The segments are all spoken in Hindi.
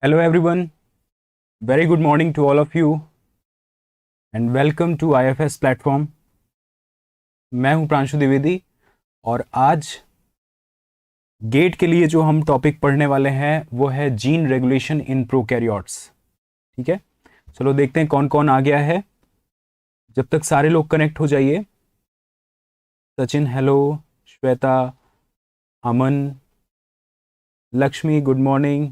Hello everyone, very good morning to all of you and welcome to IFS platform. मैं हूं प्रांशु द्विवेदी और आज गेट के लिए जो हम टॉपिक पढ़ने वाले हैं वो है जीन रेगुलेशन इन प्रोकैरियोट्स। ठीक है, चलो देखते हैं कौन कौन आ गया है। जब तक सारे लोग कनेक्ट हो जाइए। Sachin hello, Shweta, Aman, Lakshmi good morning,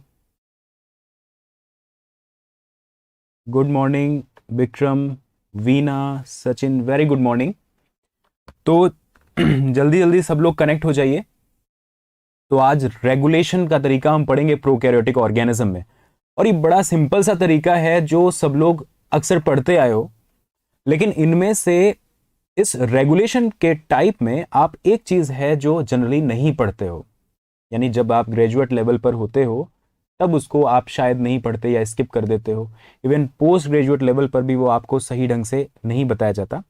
good morning, Vikram, Veena, Sachin very good morning. तो जल्दी जल्दी सब लोग कनेक्ट हो जाइए। तो आज रेगुलेशन का तरीका हम पढ़ेंगे प्रोकैरियोटिक ऑर्गेनिज्म में, और ये बड़ा सिंपल सा तरीका है जो सब लोग अक्सर पढ़ते आए हो, लेकिन इनमें से इस रेगुलेशन के टाइप में आप एक चीज है जो जनरली नहीं पढ़ते हो, यानी जब आप ग्रेजुएट लेवल पर होते हो तब उसको आप शायद नहीं पढ़ते या स्किप कर देते हो। इवन पोस्ट ग्रेजुएट लेवल पर भी वो आपको सही ढंग से नहीं बताया जाता,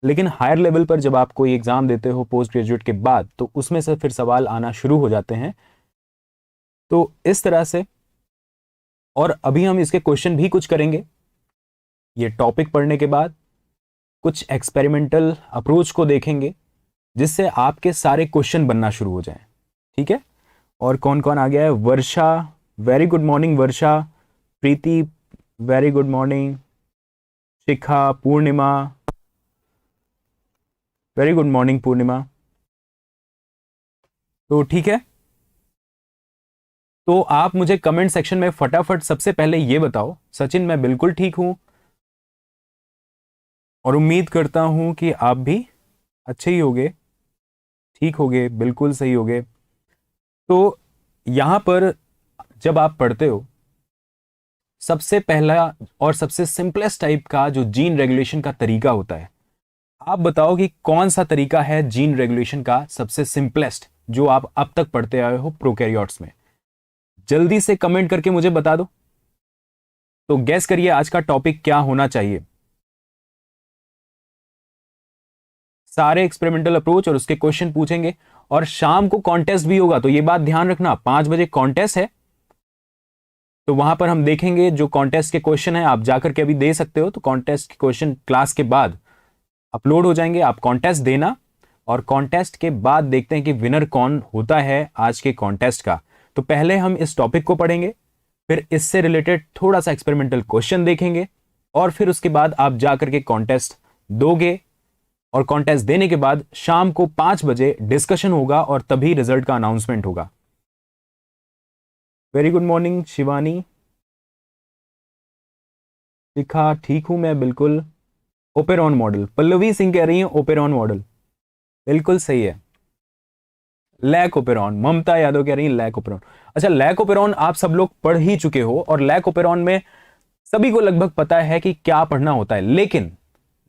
लेकिन हायर लेवल पर जब आप कोई एग्जाम देते हो पोस्ट ग्रेजुएट के बाद तो उसमें से फिर सवाल आना शुरू हो जाते हैं। तो इस तरह से, और अभी हम इसके क्वेश्चन भी कुछ करेंगे ये टॉपिक पढ़ने के बाद। कुछ एक्सपेरिमेंटल अप्रोच को देखेंगे जिससे आपके सारे क्वेश्चन बनना शुरू हो जाएं। ठीक है, और कौन कौन आ गया है? वर्षा वेरी गुड मॉर्निंग, वर्षा, प्रीति वेरी गुड मॉर्निंग, शिखा, पूर्णिमा वेरी गुड मॉर्निंग, पूर्णिमा। तो ठीक है, तो आप मुझे कमेंट सेक्शन में फटाफट सबसे पहले ये बताओ। सचिन मैं बिल्कुल ठीक हूं और उम्मीद करता हूं कि आप भी अच्छे ही होगे, ठीक होगे, बिल्कुल सही होगे। तो यहां पर जब आप पढ़ते हो सबसे पहला और सबसे सिंपलेस्ट टाइप का जो जीन रेगुलेशन का तरीका होता है, आप बताओ कि कौन सा तरीका है जीन रेगुलेशन का सबसे सिंपलेस्ट जो आप अब तक पढ़ते आए हो प्रोकैरियोट्स में। जल्दी से कमेंट करके मुझे बता दो। तो गैस करिए आज का टॉपिक क्या होना चाहिए। सारे एक्सपेरिमेंटल अप्रोच और उसके क्वेश्चन पूछेंगे, और शाम को कॉन्टेस्ट भी होगा, तो ये बात ध्यान रखना 5 बजे कॉन्टेस्ट है। तो वहां पर हम देखेंगे जो कॉन्टेस्ट के क्वेश्चन है, आप जाकर के अभी दे सकते हो। तो कॉन्टेस्ट के क्वेश्चन क्लास के बाद अपलोड हो जाएंगे, आप कॉन्टेस्ट देना, और कॉन्टेस्ट के बाद देखते हैं कि विनर कौन होता है आज के कॉन्टेस्ट का। तो पहले हम इस टॉपिक को पढ़ेंगे, फिर इससे रिलेटेड थोड़ा सा एक्सपेरिमेंटल क्वेश्चन देखेंगे, और फिर उसके बाद आप जाकर के कॉन्टेस्ट दोगे, और कॉन्टेस्ट देने के बाद शाम को 5 बजे डिस्कशन होगा और तभी रिजल्ट का अनाउंसमेंट होगा। वेरी गुड मॉर्निंग शिवानी, शिखा ठीक हूं मैं बिल्कुल। ओपेरॉन मॉडल, पल्लवी सिंह कह रही है ओपेरॉन मॉडल, बिल्कुल सही है। लैक ओपेरॉन, ममता यादव कह रही है लैक ओपेरॉन। अच्छा, लैक ओपेरॉन आप सब लोग पढ़ ही चुके हो, और लैक ओपेरॉन में सभी को लगभग पता है कि क्या पढ़ना होता है, लेकिन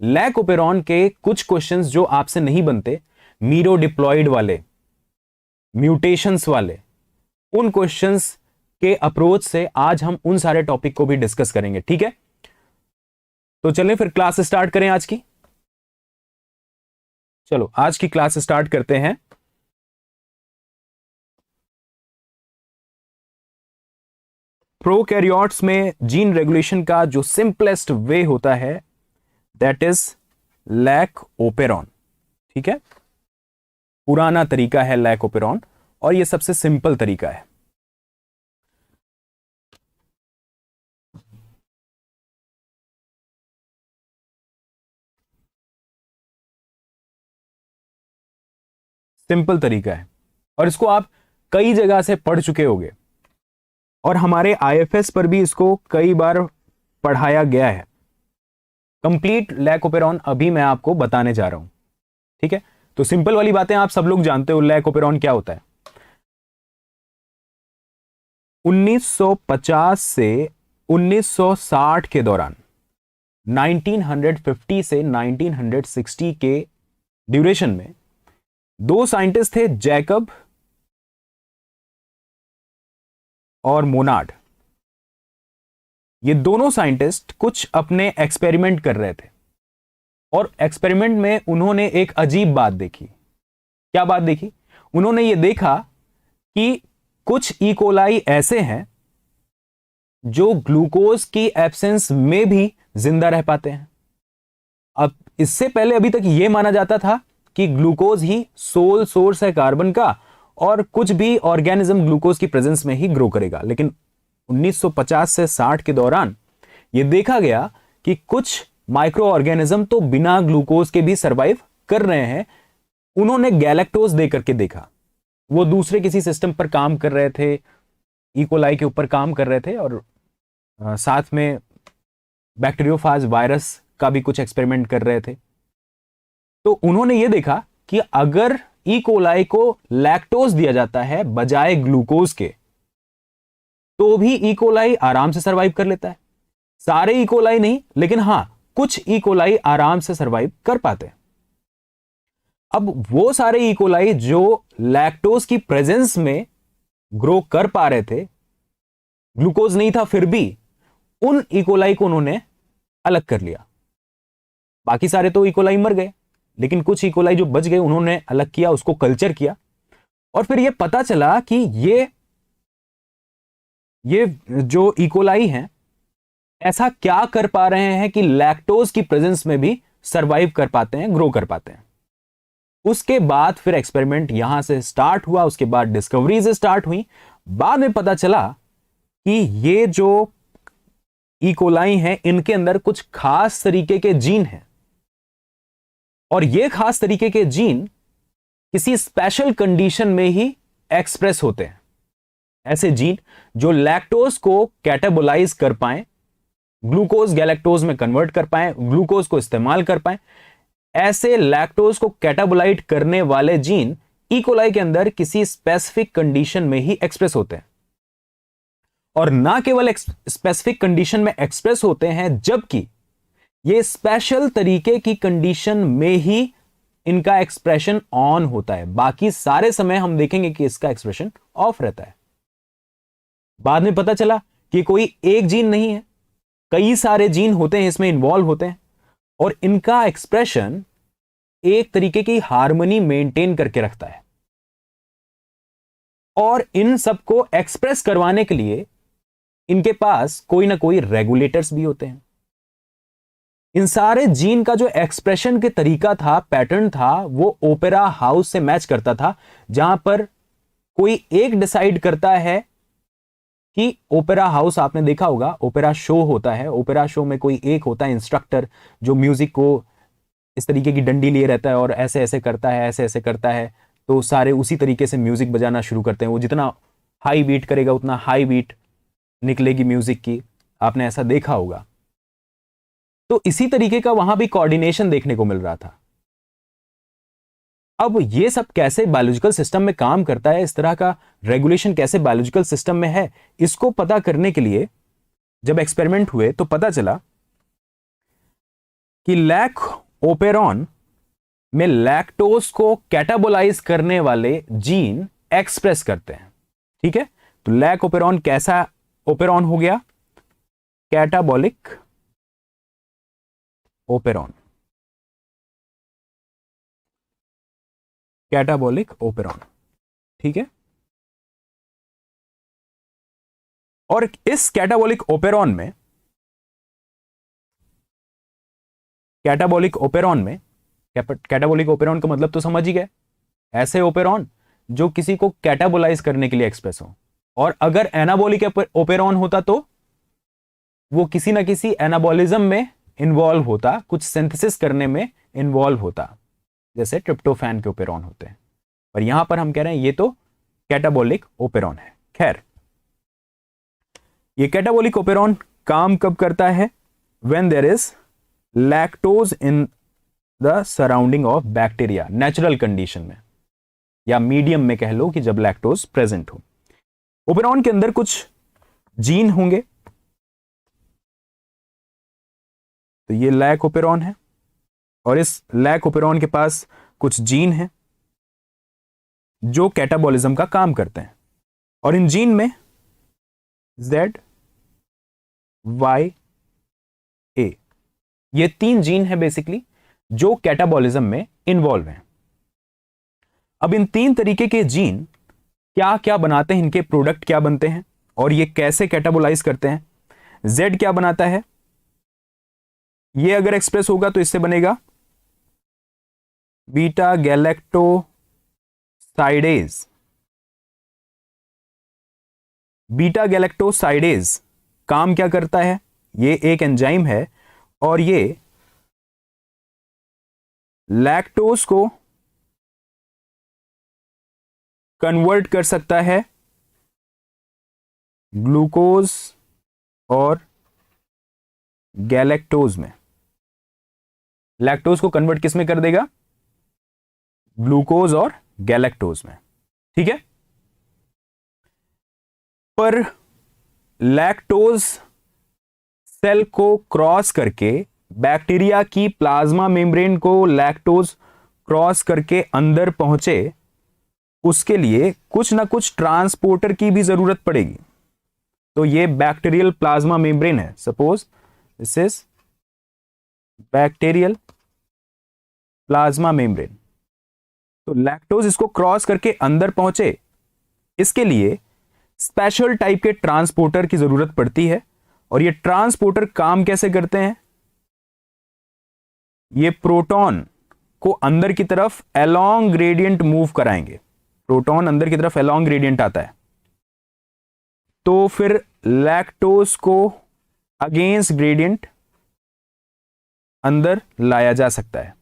लैक ओपेरॉन के कुछ क्वेश्चंस जो आपसे नहीं बनते, मीरो डिप्लॉयड वाले, म्यूटेशंस वाले, उन क्वेश्चंस के अप्रोच से आज हम उन सारे टॉपिक को भी डिस्कस करेंगे। ठीक है, तो चलें फिर क्लास स्टार्ट करें आज की। चलो आज की क्लास स्टार्ट करते हैं। प्रोकैरियोट्स में जीन रेगुलेशन का जो सिंपलेस्ट वे होता है दैट इज लैक ओपेरॉन। ठीक है, पुराना तरीका है लैक ओपेरॉन, और यह सबसे सिंपल तरीका है। सिंपल तरीका है, और इसको आप कई जगह से पढ़ चुके होंगे, और हमारे आईएफएस पर भी इसको कई बार पढ़ाया गया है। कंप्लीट लैक ओपेरॉन अभी मैं आपको बताने जा रहा हूं। ठीक है, तो सिंपल वाली बातें आप सब लोग जानते हो। लैक ओपेरॉन क्या होता है? 1950 से 1960 के दौरान, 1950 से 1960 के ड्यूरेशन में दो साइंटिस्ट थे, जैकब और मोनार्ड। ये दोनों साइंटिस्ट कुछ अपने एक्सपेरिमेंट कर रहे थे, और एक्सपेरिमेंट में उन्होंने एक अजीब बात देखी। क्या बात देखी? उन्होंने ये देखा कि कुछ इकोलाई ऐसे हैं जो ग्लूकोज की एब्सेंस में भी जिंदा रह पाते हैं। अब इससे पहले अभी तक यह माना जाता था कि ग्लूकोज ही सोल सोर्स है कार्बन का और कुछ भी ऑर्गेनिज्म ग्लूकोज की प्रेजेंस में ही ग्रो करेगा, लेकिन 1950 से 60 के दौरान यह देखा गया कि कुछ माइक्रो ऑर्गेनिज्म तो बिना ग्लूकोज के भी सरवाइव कर रहे हैं। उन्होंने गैलेक्टोज दे करके देखा, वो दूसरे किसी सिस्टम पर काम कर रहे थे, इकोलाई के ऊपर काम कर रहे थे और साथ में बैक्टीरियोफाज वायरस का भी कुछ एक्सपेरिमेंट कर रहे थे। तो उन्होंने यह देखा कि अगर इकोलाई को लैक्टोज दिया जाता है बजाय ग्लूकोज के, तो भी इकोलाई आराम से सरवाइव कर लेता है। सारे इकोलाई नहीं, लेकिन हां कुछ इकोलाई आराम से सरवाइव कर पाते हैं। अब वो सारे इकोलाई जो लैक्टोज की प्रेजेंस में ग्रो कर पा रहे थे, ग्लूकोज नहीं था फिर भी, उन इकोलाई को उन्होंने अलग कर लिया। बाकी सारे तो इकोलाई मर गए, लेकिन कुछ इकोलाई जो बच गए उन्होंने अलग किया, उसको कल्चर किया और फिर यह पता चला कि ये जो इकोलाई हैं ऐसा क्या कर पा रहे हैं कि लैक्टोज की प्रेजेंस में भी सरवाइव कर पाते हैं, ग्रो कर पाते हैं। उसके बाद फिर एक्सपेरिमेंट यहां से स्टार्ट हुआ, उसके बाद डिस्कवरीज स्टार्ट हुई। बाद में पता चला कि ये जो इकोलाई हैं इनके अंदर कुछ खास तरीके के जीन हैं और ये खास तरीके के जीन किसी स्पेशल कंडीशन में ही एक्सप्रेस होते हैं। ऐसे जीन जो लैक्टोज को कैटाबोलाइज कर पाए, ग्लूकोज गैलेक्टोज में कन्वर्ट कर पाए, ग्लूकोज को इस्तेमाल कर पाए, ऐसे लैक्टोज को कैटाबोलाइट करने वाले जीन इकोलाई के अंदर किसी स्पेसिफिक कंडीशन में ही एक्सप्रेस होते हैं। और ना केवल स्पेसिफिक कंडीशन में एक्सप्रेस होते हैं, जबकि ये स्पेशल तरीके की कंडीशन में ही इनका एक्सप्रेशन ऑन होता है। बाकी सारे समय हम देखेंगे कि इसका एक्सप्रेशन ऑफ रहता है। बाद में पता चला कि कोई एक जीन नहीं है, कई सारे जीन होते हैं इसमें इन्वॉल्व होते हैं और इनका एक्सप्रेशन एक तरीके की हार्मनी मेंटेन करके रखता है। और इन सबको एक्सप्रेस करवाने के लिए इनके पास कोई ना कोई रेगुलेटर्स भी होते हैं। इन सारे जीन का जो एक्सप्रेशन के तरीका था, पैटर्न था, वो ओपेरा हाउस से मैच करता था, जहां पर कोई एक डिसाइड करता है कि ओपेरा हाउस, आपने देखा होगा ओपेरा शो होता है, ओपेरा शो में कोई एक होता है इंस्ट्रक्टर जो म्यूजिक को इस तरीके की डंडी लिए रहता है और ऐसे ऐसे करता है, ऐसे ऐसे करता है, तो सारे उसी तरीके से म्यूजिक बजाना शुरू करते हैं। वो जितना हाई बीट करेगा उतना हाई बीट निकलेगी म्यूजिक की, आपने ऐसा देखा होगा। तो इसी तरीके का वहां भी कोऑर्डिनेशन देखने को मिल रहा था। अब ये सब कैसे बायोलॉजिकल सिस्टम में काम करता है, इस तरह का रेगुलेशन कैसे बायोलॉजिकल सिस्टम में है, इसको पता करने के लिए जब एक्सपेरिमेंट हुए तो पता चला कि लैक ओपेरॉन में लैक्टोज को कैटाबोलाइज करने वाले जीन एक्सप्रेस करते हैं। ठीक है, तो लैक ओपेरॉन कैसा ओपेरॉन हो गया? Catabolic operon, catabolic operon. ठीक है, और इस कैटाबॉलिक ओपेरॉन में कैटाबॉलिक ओपेरॉन का मतलब तो समझ ही गए, ऐसे ओपेरॉन जो किसी को कैटाबोलाइज करने के लिए एक्सप्रेस हो। और अगर एनाबॉलिक ओपेरॉन होता तो वो किसी ना किसी एनाबॉलिज्म में इन्वॉल्व होता, कुछ सिंथेसिस करने में इन्वॉल्व होता, जैसे ट्रिप्टोफैन के ओपेरॉन होते हैं। पर यहां पर हम कह रहे हैं ये तो कैटाबॉलिक ओपेरॉन है। खैर, ये कैटाबॉलिक ओपेरॉन काम कब करता है? When there is lactose in the surrounding of bacteria, natural condition में या मीडियम में कह लो कि जब लैक्टोज प्रेजेंट हो। ओपेरॉन के अंदर कुछ जीन होंगे, तो ये लैक ओपेरॉन है और इस लैक ओपेरॉन के पास कुछ जीन हैं जो कैटाबॉलिज्म का काम करते हैं। और इन जीन में Z, Y, A, ये 3 जीन है बेसिकली जो कैटाबॉलिज्म में इन्वॉल्व हैं। अब इन 3 तरीके के जीन क्या क्या बनाते हैं, इनके प्रोडक्ट क्या बनते हैं और ये कैसे कैटाबोलाइज करते हैं, Z क्या बनाता है, ये अगर एक्सप्रेस होगा तो इससे बनेगा बीटा गैलेक्टोसाइडेज। बीटा गैलेक्टोसाइडेज काम क्या करता है, ये एक एंजाइम है और ये लैक्टोज को कन्वर्ट कर सकता है ग्लूकोज और गैलेक्टोज में। लैक्टोज को कन्वर्ट किस में कर देगा, ग्लूकोज और गैलेक्टोज में, ठीक है। पर लैक्टोज सेल को क्रॉस करके, बैक्टीरिया की प्लाज्मा मेम्ब्रेन को लैक्टोज क्रॉस करके अंदर पहुंचे, उसके लिए कुछ ना कुछ ट्रांसपोर्टर की भी जरूरत पड़ेगी। तो ये बैक्टीरियल प्लाज्मा मेम्ब्रेन है, suppose this is bacterial plasma membrane. तो लैक्टोज इसको क्रॉस करके अंदर पहुंचे, इसके लिए स्पेशल टाइप के ट्रांसपोर्टर की जरूरत पड़ती है। और ये ट्रांसपोर्टर काम कैसे करते हैं, ये प्रोटॉन को अंदर की तरफ अलोंग ग्रेडियंट मूव कराएंगे। प्रोटॉन अंदर की तरफ अलोंग ग्रेडियंट आता है, तो फिर लैक्टोज को अगेंस्ट ग्रेडियंट अंदर लाया जा सकता है।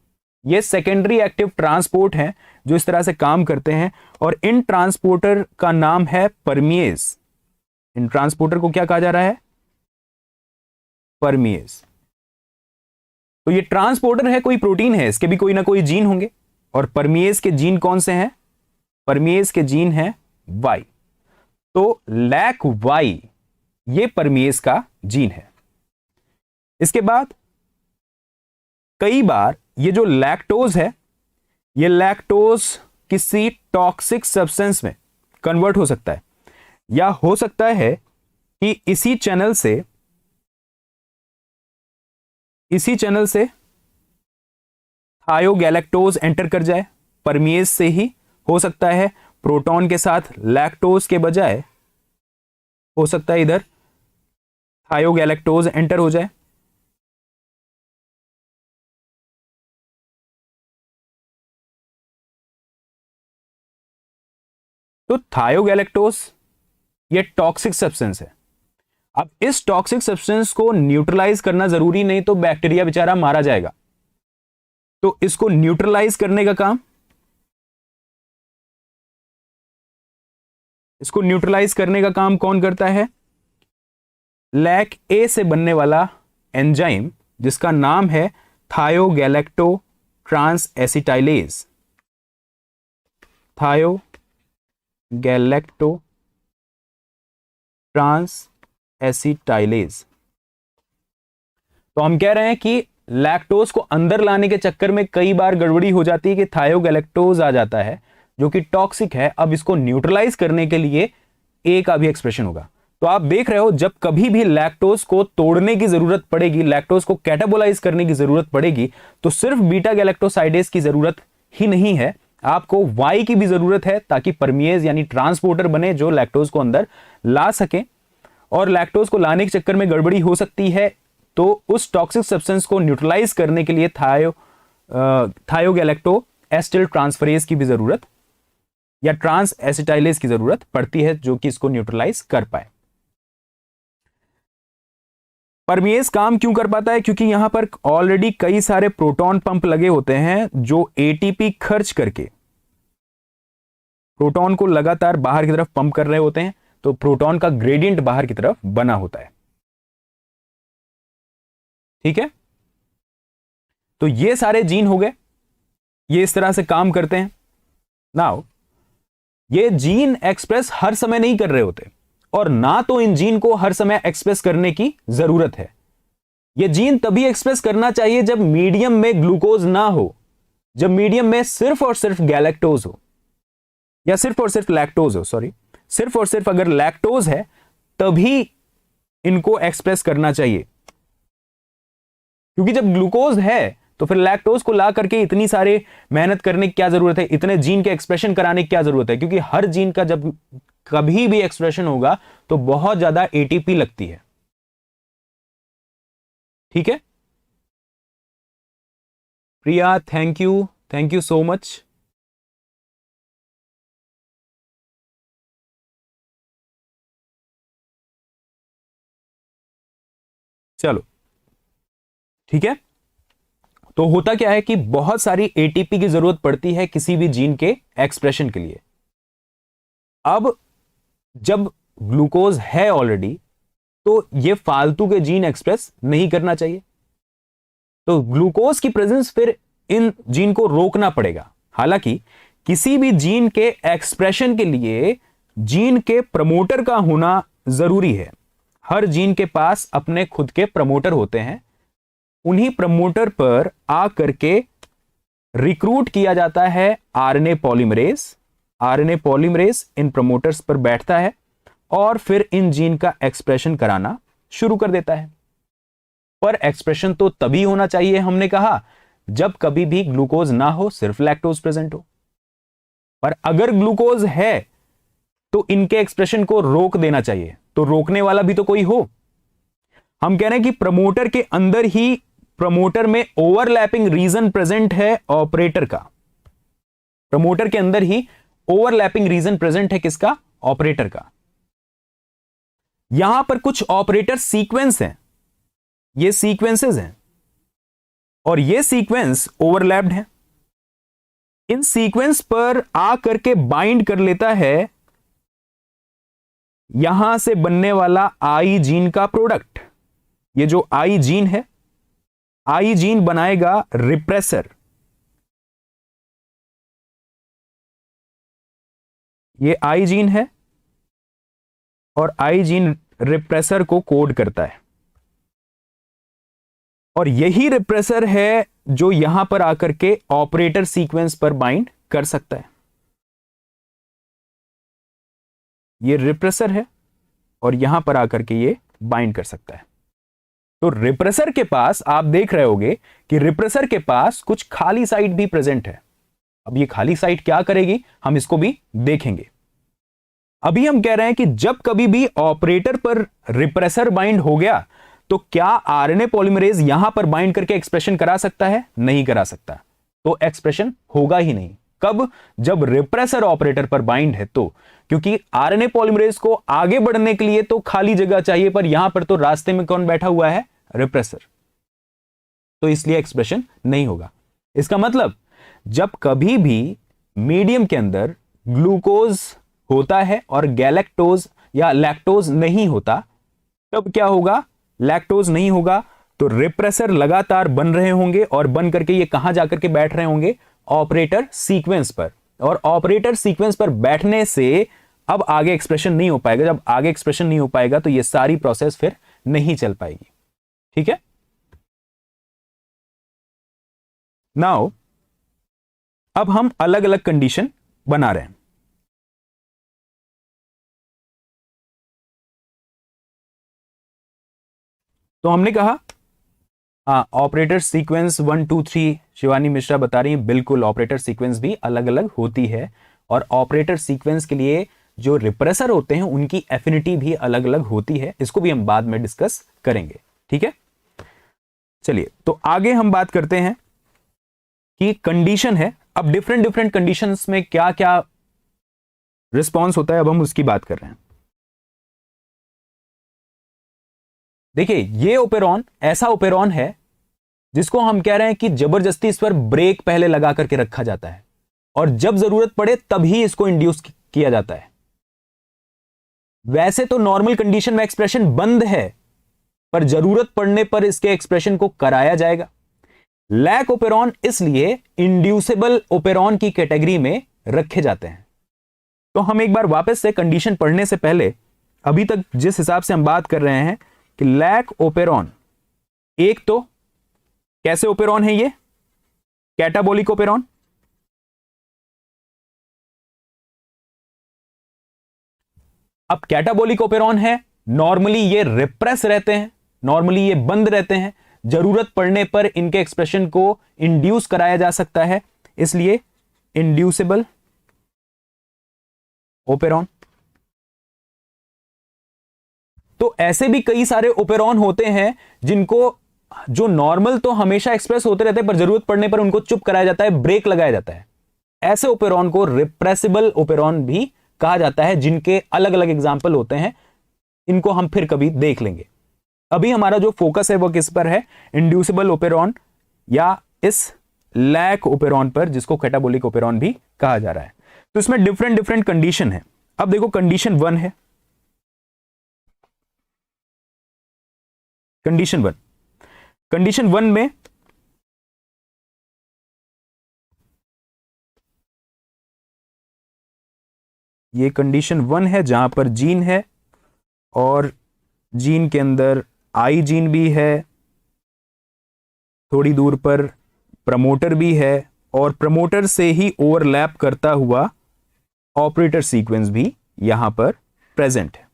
ये सेकेंडरी एक्टिव ट्रांसपोर्ट हैं जो इस तरह से काम करते हैं, और इन ट्रांसपोर्टर का नाम है परमिएज। इन ट्रांसपोर्टर को क्या कहा जा रहा है, परमिएज। तो ये ट्रांसपोर्टर है, कोई प्रोटीन है, इसके भी कोई ना कोई जीन होंगे। और परमिएज के जीन कौन से हैं, परमिएज के जीन हैं Y। तो लैक Y ये परमिएज का जीन है। इसके बाद कई बार ये जो लैक्टोज है, ये लैक्टोज किसी टॉक्सिक सब्सटेंस में कन्वर्ट हो सकता है, या हो सकता है कि इसी चैनल से थायोगैलेक्टोज एंटर कर जाए। परमिएज से ही हो सकता है, प्रोटॉन के साथ लैक्टोज के बजाय हो सकता है इधर थायोगैलेक्टोज एंटर हो जाए। तो थायोगैलेक्टोज ये टॉक्सिक सब्सटेंस है। अब इस टॉक्सिक सब्सटेंस को न्यूट्रलाइज करना जरूरी नहीं, तो बैक्टीरिया बेचारा मारा जाएगा। तो इसको न्यूट्रलाइज करने का काम कौन करता है, लैक ए से बनने वाला एंजाइम जिसका नाम है thiogalacto trans acetylase. Thiogalacto trans acetylase. तो हम कह रहे हैं कि लैक्टोज को अंदर लाने के चक्कर में कई बार गड़बड़ी हो जाती है कि थायोगैलेक्टोज आ जाता है जो कि टॉक्सिक है। अब इसको न्यूट्रलाइज करने के लिए ए का भी एक्सप्रेशन होगा। तो आप देख रहे हो, जब कभी भी लैक्टोज को तोड़ने की जरूरत पड़ेगी, लैक्टोज को कैटाबोलाइज करने की जरूरत पड़ेगी, तो सिर्फ बीटा गैलेक्टोसाइडेज की जरूरत ही नहीं है, आपको Y की भी जरूरत है, ताकि परमिएज यानी ट्रांसपोर्टर बने जो लैक्टोज को अंदर ला सके। और लैक्टोज को लाने के चक्कर में गड़बड़ी हो सकती है, तो उस टॉक्सिक सब्सटेंस को न्यूट्रलाइज करने के लिए थायोगैलेक्टो एसिटिल ट्रांसफरेज की भी जरूरत या ट्रांस एसिटाइलेज की जरूरत पड़ती है, जो कि इसको न्यूट्रलाइज कर पाए। परमिएज काम क्यों कर पाता है, क्योंकि यहां पर ऑलरेडी कई सारे प्रोटॉन पंप लगे होते हैं जो एटीपी खर्च करके प्रोटॉन को लगातार बाहर की तरफ पंप कर रहे होते हैं। तो प्रोटॉन का ग्रेडियंट बाहर की तरफ बना होता है, ठीक है। तो ये सारे जीन हो गए, ये इस तरह से काम करते हैं। नाउ ये जीन एक्सप्रेस हर समय नहीं कर रहे होते, और ना तो इन जीन को हर समय एक्सप्रेस करने की जरूरत है। ये जीन तभी एक्सप्रेस करना चाहिए जब मीडियम में ग्लूकोज ना हो, जब मीडियम में सिर्फ और सिर्फ गैलेक्टोज हो, या सिर्फ और सिर्फ लैक्टोज हो, सॉरी, सिर्फ और सिर्फ अगर लैक्टोज है तभी इनको एक्सप्रेस करना चाहिए। क्योंकि जब ग्लूकोज है तो फिर लैक्टोज को ला करके इतनी सारे मेहनत करने की क्या जरूरत है, इतने जीन के एक्सप्रेशन कराने की क्या जरूरत है, क्योंकि हर जीन का जब कभी भी एक्सप्रेशन होगा तो बहुत ज्यादा एटीपी लगती है। ठीक है प्रिया, थैंक यू सो मच। चलो ठीक है, तो होता क्या है कि बहुत सारी एटीपी की जरूरत पड़ती है किसी भी जीन के एक्सप्रेशन के लिए। अब जब ग्लूकोज है ऑलरेडी, तो ये फालतू के जीन एक्सप्रेस नहीं करना चाहिए, तो ग्लूकोज की प्रेजेंस फिर इन जीन को रोकना पड़ेगा। हालांकि किसी भी जीन के एक्सप्रेशन के लिए जीन के प्रमोटर का होना जरूरी है। हर जीन के पास अपने खुद के प्रमोटर होते हैं, उन्हीं प्रमोटर पर आ करके रिक्रूट किया जाता है आरएनए पॉलीमरेज। आरएनए पॉलीमरेज इन प्रमोटर्स पर बैठता है और फिर इन जीन का एक्सप्रेशन कराना शुरू कर देता है। पर एक्सप्रेशन तो तभी होना चाहिए, हमने कहा, जब कभी भी ग्लूकोज ना हो, सिर्फ लैक्टोज प्रेजेंट हो। पर अगर ग्लूकोज है तो इनके एक्सप्रेशन को रोक देना चाहिए, तो रोकने वाला भी तो कोई हो। हम कह रहे हैं कि प्रमोटर के अंदर ही, प्रमोटर में ओवरलैपिंग रीजन प्रेजेंट है ऑपरेटर का। प्रमोटर के अंदर ही ओवरलैपिंग रीजन प्रेजेंट है किसका? ऑपरेटर का। यहां पर कुछ ऑपरेटर सीक्वेंस हैं, ये सीक्वेंसेस हैं और ये सीक्वेंस ओवरलैप्ड हैं। इन सीक्वेंस पर आकर के बाइंड कर लेता है यहां से बनने वाला आई जीन का प्रोडक्ट। ये जो आई जीन है, आई जीन बनाएगा रिप्रेसर। ये आई जीन है और आई जीन रिप्रेसर को कोड करता है, और यही रिप्रेसर है जो यहां पर आकर के ऑपरेटर सीक्वेंस पर बाइंड कर सकता है। ये रिप्रेसर है और यहां पर आकर के ये बाइंड कर सकता है। तो रिप्रेसर के पास आप देख रहे होगे कि रिप्रेसर के पास कुछ खाली साइट भी प्रेजेंट है। अब ये खाली साइट क्या करेगी, हम इसको भी देखेंगे। अभी हम कह रहे हैं कि जब कभी भी ऑपरेटर पर रिप्रेसर बाइंड हो गया, तो क्या आरएनए पॉलीमरेज यहां पर बाइंड करके एक्सप्रेशन करा सकता है? नहीं करा सकता, तो एक्सप्रेशन होगा ही नहीं। कब? जब रिप्रेसर ऑपरेटर पर बाइंड है तो, क्योंकि आरएनए पॉलीमरेज को आगे बढ़ने के लिए तो खाली जगह चाहिए, पर यहां पर तो रास्ते में कौन बैठा हुआ है? रिप्रेसर। तो इसलिए एक्सप्रेशन नहीं होगा। इसका मतलब जब कभी भी मीडियम के अंदर ग्लूकोज होता है और गैलेक्टोज या लैक्टोज नहीं होता, तब क्या होगा? लैक्टोज नहीं होगा तो रिप्रेसर लगातार बन रहे होंगे और बन करके ये कहां जाकर के बैठ रहे होंगे? ऑपरेटर सीक्वेंस पर। और ऑपरेटर सीक्वेंस पर बैठने से अब आगे एक्सप्रेशन नहीं हो पाएगा। जब आगे एक्सप्रेशन नहीं हो पाएगा तो ये सारी प्रोसेस फिर नहीं चल पाएगी। ठीक है, नाउ अब हम अलग अलग कंडीशन बना रहे हैं। तो हमने कहा ऑपरेटर सीक्वेंस 1 2 3 शिवानी मिश्रा बता रही है, बिल्कुल ऑपरेटर सीक्वेंस भी अलग अलग होती है, और ऑपरेटर सीक्वेंस के लिए जो रिप्रेसर होते हैं उनकी एफिनिटी भी अलग अलग होती है। इसको भी हम बाद में डिस्कस करेंगे। ठीक है, चलिए तो आगे हम बात करते हैं कि कंडीशन है। अब डिफरेंट डिफरेंट कंडीशंस में क्या क्या रिस्पॉन्स होता है, अब हम उसकी बात कर रहे हैं। देखिए, ये ओपेरॉन ऐसा ओपेरॉन है जिसको हम कह रहे हैं कि जबरदस्ती इस पर ब्रेक पहले लगा करके रखा जाता है, और जब जरूरत पड़े तभी इसको इंड्यूस किया जाता है। वैसे तो नॉर्मल कंडीशन में एक्सप्रेशन बंद है, पर जरूरत पड़ने पर इसके एक्सप्रेशन को कराया जाएगा। लैक ओपेरॉन इसलिए इंड्यूसेबल ओपेरॉन की कैटेगरी में रखे जाते हैं। तो हम एक बार वापस से कंडीशन पढ़ने से पहले, अभी तक जिस हिसाब से हम बात कर रहे हैं कि लैक ओपेरॉन, एक तो कैसे ओपेरॉन है? ये कैटाबोलिक ओपेरॉन। अब कैटाबोलिक ओपेरॉन है, नॉर्मली ये रिप्रेस रहते हैं, नॉर्मली ये बंद रहते हैं, जरूरत पड़ने पर इनके एक्सप्रेशन को इंड्यूस कराया जा सकता है, इसलिए इंड्यूसेबल ओपेरॉन। तो ऐसे भी कई सारे ओपेरॉन होते हैं जिनको जो नॉर्मल तो हमेशा एक्सप्रेस होते रहते हैं, पर जरूरत पड़ने पर उनको चुप कराया जाता है, ब्रेक लगाया जाता है। ऐसे ओपेरॉन को रिप्रेसिबल ओपेरॉन भी कहा जाता है, जिनके अलग अलग एग्जाम्पल होते हैं। इनको हम फिर कभी देख लेंगे। अभी हमारा जो फोकस है वो किस पर है? इंड्यूसिबल ओपेरॉन या इस लैक ओपेरॉन पर, जिसको कैटाबोलिक ओपेरॉन भी कहा जा रहा है। तो इसमें डिफरेंट डिफरेंट कंडीशन है। अब देखो कंडीशन 1 है, कंडीशन वन में ये कंडीशन 1 है जहां पर जीन है और जीन के अंदर आई जीन भी है, थोड़ी दूर पर प्रमोटर भी है, और प्रमोटर से ही ओवरलैप करता हुआ ऑपरेटर सीक्वेंस भी यहां पर प्रेजेंट है।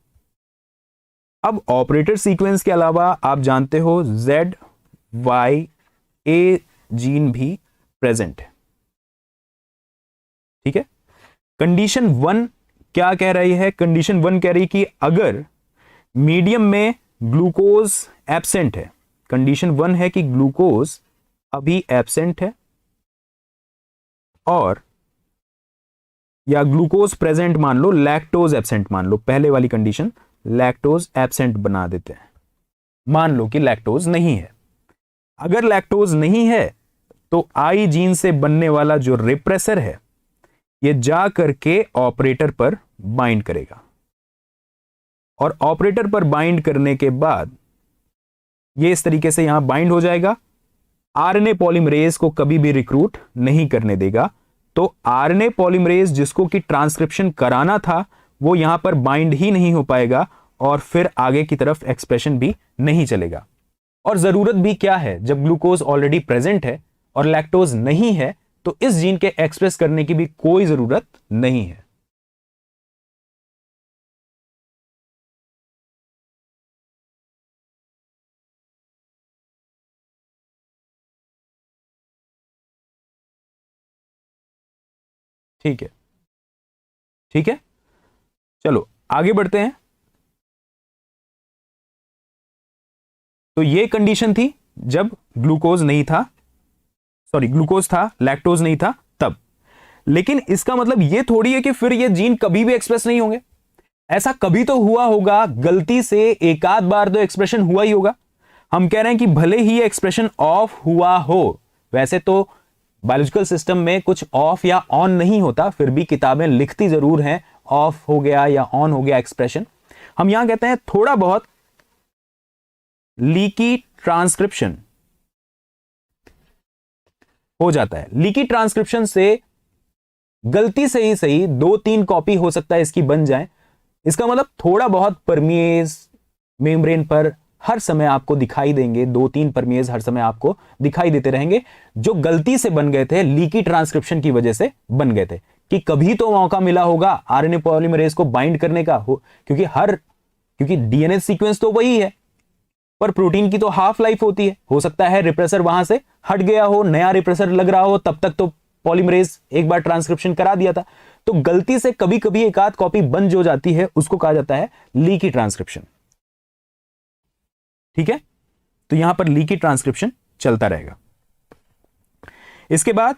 अब ऑपरेटर सीक्वेंस के अलावा आप जानते हो ZYA जीन भी प्रेजेंट है। ठीक है। कंडीशन 1 क्या कह रही है? कंडीशन 1 कह रही कि अगर मीडियम में ग्लूकोज एब्सेंट है, कंडीशन 1 है कि ग्लूकोज अभी एब्सेंट है, और या ग्लूकोज प्रेजेंट मान लो, लैक्टोज एब्सेंट मान लो, पहले वाली कंडीशन लैक्टोज एब्सेंट बना देते हैं। मान लो कि लैक्टोज नहीं है। अगर लैक्टोज नहीं है तो आई जीन से बनने वाला जो रिप्रेसर है ये जा करके ऑपरेटर पर बाइंड करेगा, और ऑपरेटर पर बाइंड करने के बाद ये इस तरीके से यहां बाइंड हो जाएगा। आरएनए पॉलीमरेज को कभी भी रिक्रूट नहीं करने देगा। तो आरएनए पॉलीमरेज जिसको कि ट्रांसक्रिप्शन कराना था वो यहां पर बाइंड ही नहीं हो पाएगा, और फिर आगे की तरफ एक्सप्रेशन भी नहीं चलेगा। और जरूरत भी क्या है, जब ग्लूकोज ऑलरेडी प्रेजेंट है और लैक्टोज नहीं है, तो इस जीन के एक्सप्रेस करने की भी कोई जरूरत नहीं है। ठीक है, ठीक है, चलो आगे बढ़ते हैं। तो ये कंडीशन थी जब ग्लूकोज नहीं था, सॉरी ग्लूकोज था, लैक्टोज नहीं था तब। लेकिन इसका मतलब ये थोड़ी है कि फिर ये जीन कभी भी एक्सप्रेस नहीं होंगे। ऐसा कभी तो हुआ होगा, गलती से एक आध बार तो एक्सप्रेशन हुआ ही होगा। हम कह रहे हैं कि भले ही ये एक्सप्रेशन ऑफ हुआ हो, वैसे तो बायोलॉजिकल सिस्टम में कुछ ऑफ या ऑन नहीं होता, फिर भी किताबें लिखती जरूर हैं ऑफ हो गया या ऑन हो गया एक्सप्रेशन। हम यहां कहते हैं थोड़ा बहुत लीकी ट्रांसक्रिप्शन हो जाता है। लीकी ट्रांसक्रिप्शन से गलती से ही सही 2-3 कॉपी हो सकता है इसकी बन जाए। इसका मतलब थोड़ा बहुत परमिएज मेम्ब्रेन पर हर समय आपको दिखाई देंगे, 2-3 परमिएज हर समय आपको दिखाई देते रहेंगे, जो गलती से बन गए थे, लीकी ट्रांसक्रिप्शन की वजह से बन गए थे। कि कभी तो मौका मिला होगा आरएनए पॉलीमरेज को बाइंड करने का हो, क्योंकि डीएनए सीक्वेंस तो वही है, पर प्रोटीन की तो हाफ लाइफ होती है। हो सकता है रिप्रेसर वहां से हट गया हो, नया रिप्रेसर लग रहा हो, तब तक तो पॉलीमरेज एक बार ट्रांसक्रिप्शन करा दिया था। तो गलती से कभी कभी एक आध कॉपी बन जो जाती है उसको कहा जाता है लीकी ट्रांसक्रिप्शन। ठीक है, तो यहां पर लीकी ट्रांसक्रिप्शन चलता रहेगा। इसके बाद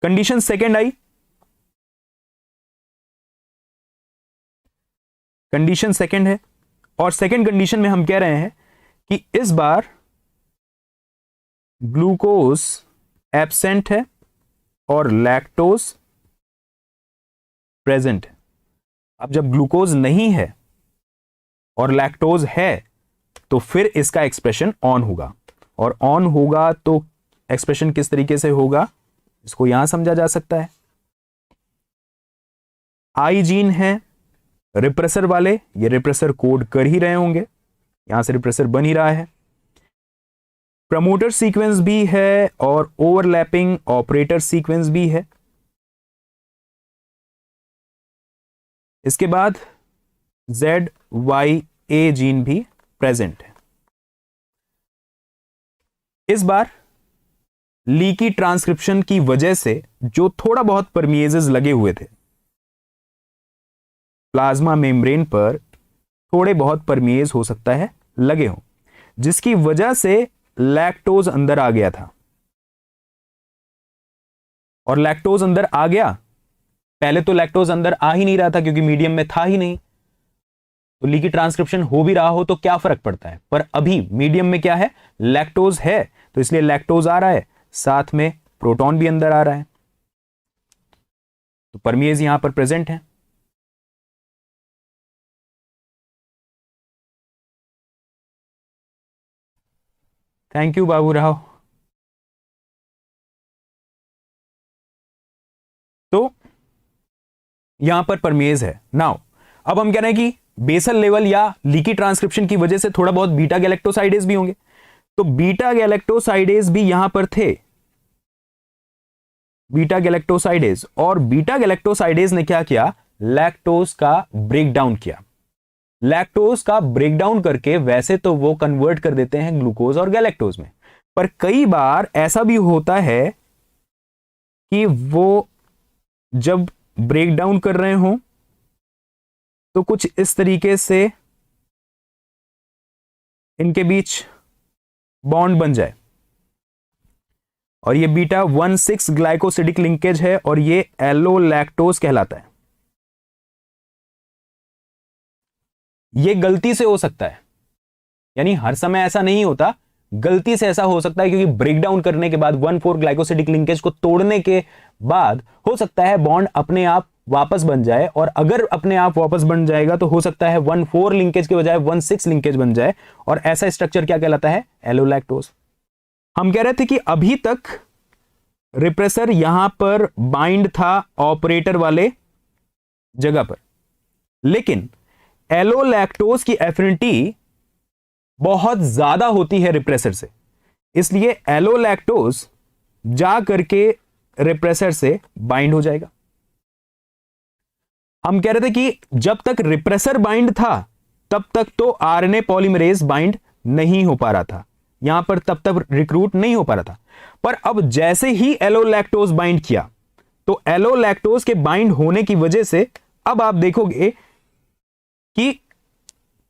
condition second I. Condition second है, और सेकेंड कंडीशन में हम कह रहे हैं कि इस बार ग्लूकोज एब्सेंट है और लैक्टोज प्रेजेंट है। अब जब ग्लूकोज नहीं है और लैक्टोज है तो फिर इसका एक्सप्रेशन ऑन होगा, और ऑन होगा तो एक्सप्रेशन किस तरीके से होगा इसको यहां समझा जा सकता है। आई जीन है रिप्रेसर वाले, ये रिप्रेसर कोड कर ही रहे होंगे, यहां से रिप्रेसर बन ही रहा है। प्रमोटर सीक्वेंस भी है और ओवरलैपिंग ऑपरेटर सीक्वेंस भी है। इसके बाद ZYA जीन भी प्रेजेंट है। इस बार लीकी ट्रांसक्रिप्शन की वजह से जो थोड़ा बहुत परमिएजेस लगे हुए थे प्लाज्मा मेम्ब्रेन पर, थोड़े बहुत परमिएज हो सकता है लगे हों, जिसकी वजह से लैक्टोज अंदर आ गया था, और लैक्टोज अंदर आ गया, पहले तो लैक्टोज अंदर आ ही नहीं रहा था क्योंकि मीडियम में था ही नहीं, तो लीकी ट्रांसक्रिप्शन हो भी रहा हो तो क्या फर्क पड़ता है, पर अभी मीडियम में क्या है, लैक्टोज है, तो इसलिए लैक्टोज आ रहा है, साथ में प्रोटॉन भी अंदर आ रहा है, तो परमिएज यहां पर प्रेजेंट है। Thank you Babu Rao. तो यहां पर परमेज है। नाउ अब हम कह रहे हैं कि बेसल लेवल या लीकी ट्रांसक्रिप्शन की वजह से थोड़ा बहुत बीटा गैलेक्टोसाइडेज भी होंगे, तो बीटा गैलेक्टोसाइडेज भी यहां पर थे, बीटा गैलेक्टोसाइडेज, और बीटा गैलेक्टोसाइडेज ने क्या किया, लैक्टोज का ब्रेकडाउन किया। लैक्टोज का ब्रेकडाउन करके वैसे तो वो कन्वर्ट कर देते हैं ग्लूकोज और गैलेक्टोज में, पर कई बार ऐसा भी होता है कि वो जब ब्रेक डाउन कर रहे हो तो कुछ इस तरीके से इनके बीच बॉन्ड बन जाए, और ये बीटा 1,6 ग्लाइकोसिडिक लिंकेज है और ये एलोलैक्टोज कहलाता है। ये गलती से हो सकता है, यानी हर समय ऐसा नहीं होता, गलती से ऐसा हो सकता है क्योंकि ब्रेकडाउन करने के बाद 1,4 ग्लाइकोसिडिक लिंकेज को तोड़ने के बाद हो सकता है बॉन्ड अपने आप वापस बन जाए, और अगर अपने आप वापस बन जाएगा तो हो सकता है 1,4 लिंकेज के बजाय 1,6 लिंकेज बन जाए, और ऐसा स्ट्रक्चर क्या कहलाता है, एलोलैक्टोज। हम कह रहे थे कि अभी तक रिप्रेसर यहां पर बाइंड था ऑपरेटर वाले जगह पर, लेकिन एलोलैक्टोज की एफिनिटी बहुत ज्यादा होती है रिप्रेसर से, इसलिए एलोलैक्टोज जा करके रिप्रेसर से बाइंड हो जाएगा। हम कह रहे थे कि जब तक रिप्रेसर बाइंड था तब तक तो आरएनए पॉलीमरेज बाइंड नहीं हो पा रहा था, यहां पर तब तक रिक्रूट नहीं हो पा रहा था, पर अब जैसे ही एलोलैक्टोज बाइंड किया तो एलोलैक्टोज के बाइंड होने की वजह से अब आप देखोगे कि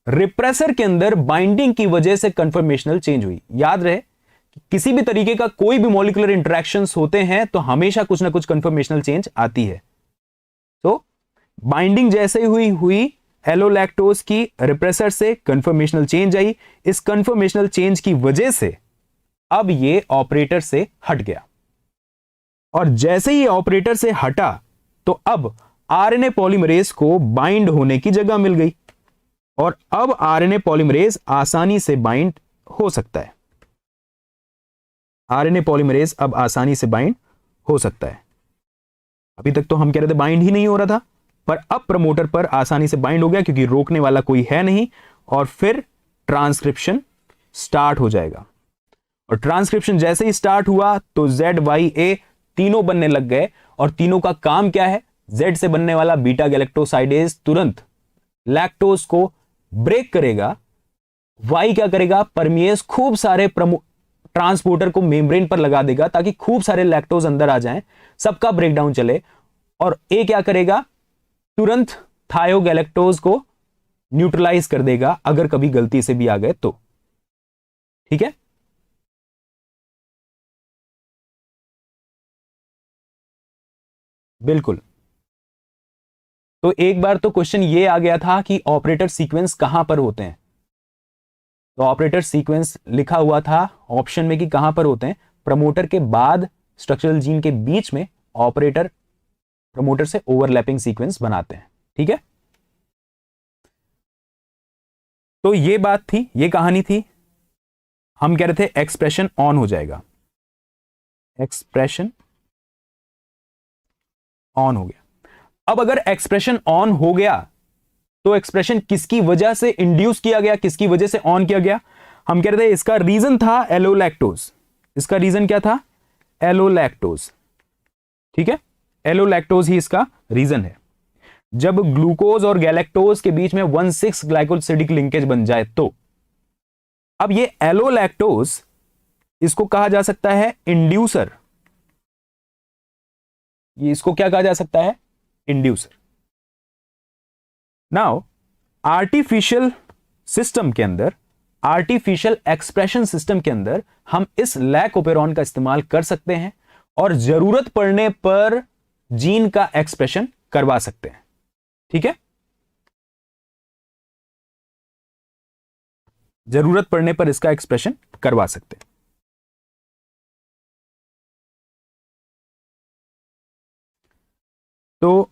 रिप्रेसर के अंदर बाइंडिंग की वजह से कंफर्मेशनल चेंज हुई। याद रहे कि किसी भी तरीके का कोई भी मॉलिक्यूलर इंटरेक्शंस होते हैं तो हमेशा कुछ ना कुछ कंफर्मेशनल चेंज आती है। तो बाइंडिंग जैसे हुई एलोलैक्टोज की रिप्रेसर से कंफर्मेशनल चेंज आई, इस कंफर्मेशनल चेंज की वजह से अब ये ऑपरेटर से हट गया, और जैसे ही ऑपरेटर से हटा तो अब आरएनए पॉलीमरेज को बाइंड होने की जगह मिल गई, और अब आरएनए पॉलीमरेज आसानी से बाइंड हो सकता है, आरएनए पॉलीमरेज अब आसानी से बाइंड हो सकता है। अभी तक तो हम कह रहे थे बाइंड ही नहीं हो रहा था, पर अब प्रमोटर पर आसानी से बाइंड हो गया क्योंकि रोकने वाला कोई है नहीं, और फिर ट्रांसक्रिप्शन स्टार्ट हो जाएगा, और ट्रांसक्रिप्शन जैसे ही स्टार्ट हुआ तो ZYA तीनों बनने लग गए, और तीनों का काम क्या है, Z से बनने वाला बीटा गैलेक्टोसाइडेज तुरंत लैक्टोज को ब्रेक करेगा, Y क्या करेगा, परमिएज खूब सारे ट्रांसपोर्टर को मेम्ब्रेन पर लगा देगा ताकि खूब सारे लैक्टोज अंदर आ जाएं, सबका ब्रेकडाउन चले, और A क्या करेगा, तुरंत थायोगैलेक्टोज को न्यूट्रलाइज कर देगा अगर कभी गलती से भी आ गए तो। ठीक है, बिल्कुल। तो एक बार तो क्वेश्चन ये आ गया था कि ऑपरेटर सीक्वेंस कहां पर होते हैं, तो ऑपरेटर सीक्वेंस लिखा हुआ था ऑप्शन में कि कहां पर होते हैं, प्रमोटर के बाद स्ट्रक्चरल जीन के बीच में ऑपरेटर प्रमोटर से ओवरलैपिंग सीक्वेंस बनाते हैं। ठीक है, तो ये बात थी, ये कहानी थी। हम कह रहे थे एक्सप्रेशन ऑन हो जाएगा, एक्सप्रेशन ऑन हो गया। अब अगर एक्सप्रेशन ऑन हो गया तो एक्सप्रेशन किसकी वजह से इंड्यूस किया गया, किसकी वजह से ऑन किया गया, हम कह रहे थे इसका रीजन था एलोलैक्टोज। इसका रीजन क्या था, एलोलैक्टोज। ठीक है, एलोलैक्टोज ही इसका रीजन है। जब ग्लूकोज और गैलेक्टोज के बीच में 1,6 ग्लाइकोसिडिक लिंकेज बन जाए तो अब ये एलोलैक्टोज, इसको कहा जा सकता है इंड्यूसर, ये इसको क्या कहा जा सकता है, इंड्यूसर। नाउ आर्टिफिशियल सिस्टम के अंदर आर्टिफिशियल एक्सप्रेशन सिस्टम के अंदर हम इस लैक ओपेरॉन का इस्तेमाल कर सकते हैं और जरूरत पड़ने पर जीन का एक्सप्रेशन करवा सकते हैं। ठीक है, जरूरत पड़ने पर इसका एक्सप्रेशन करवा सकते हैं। तो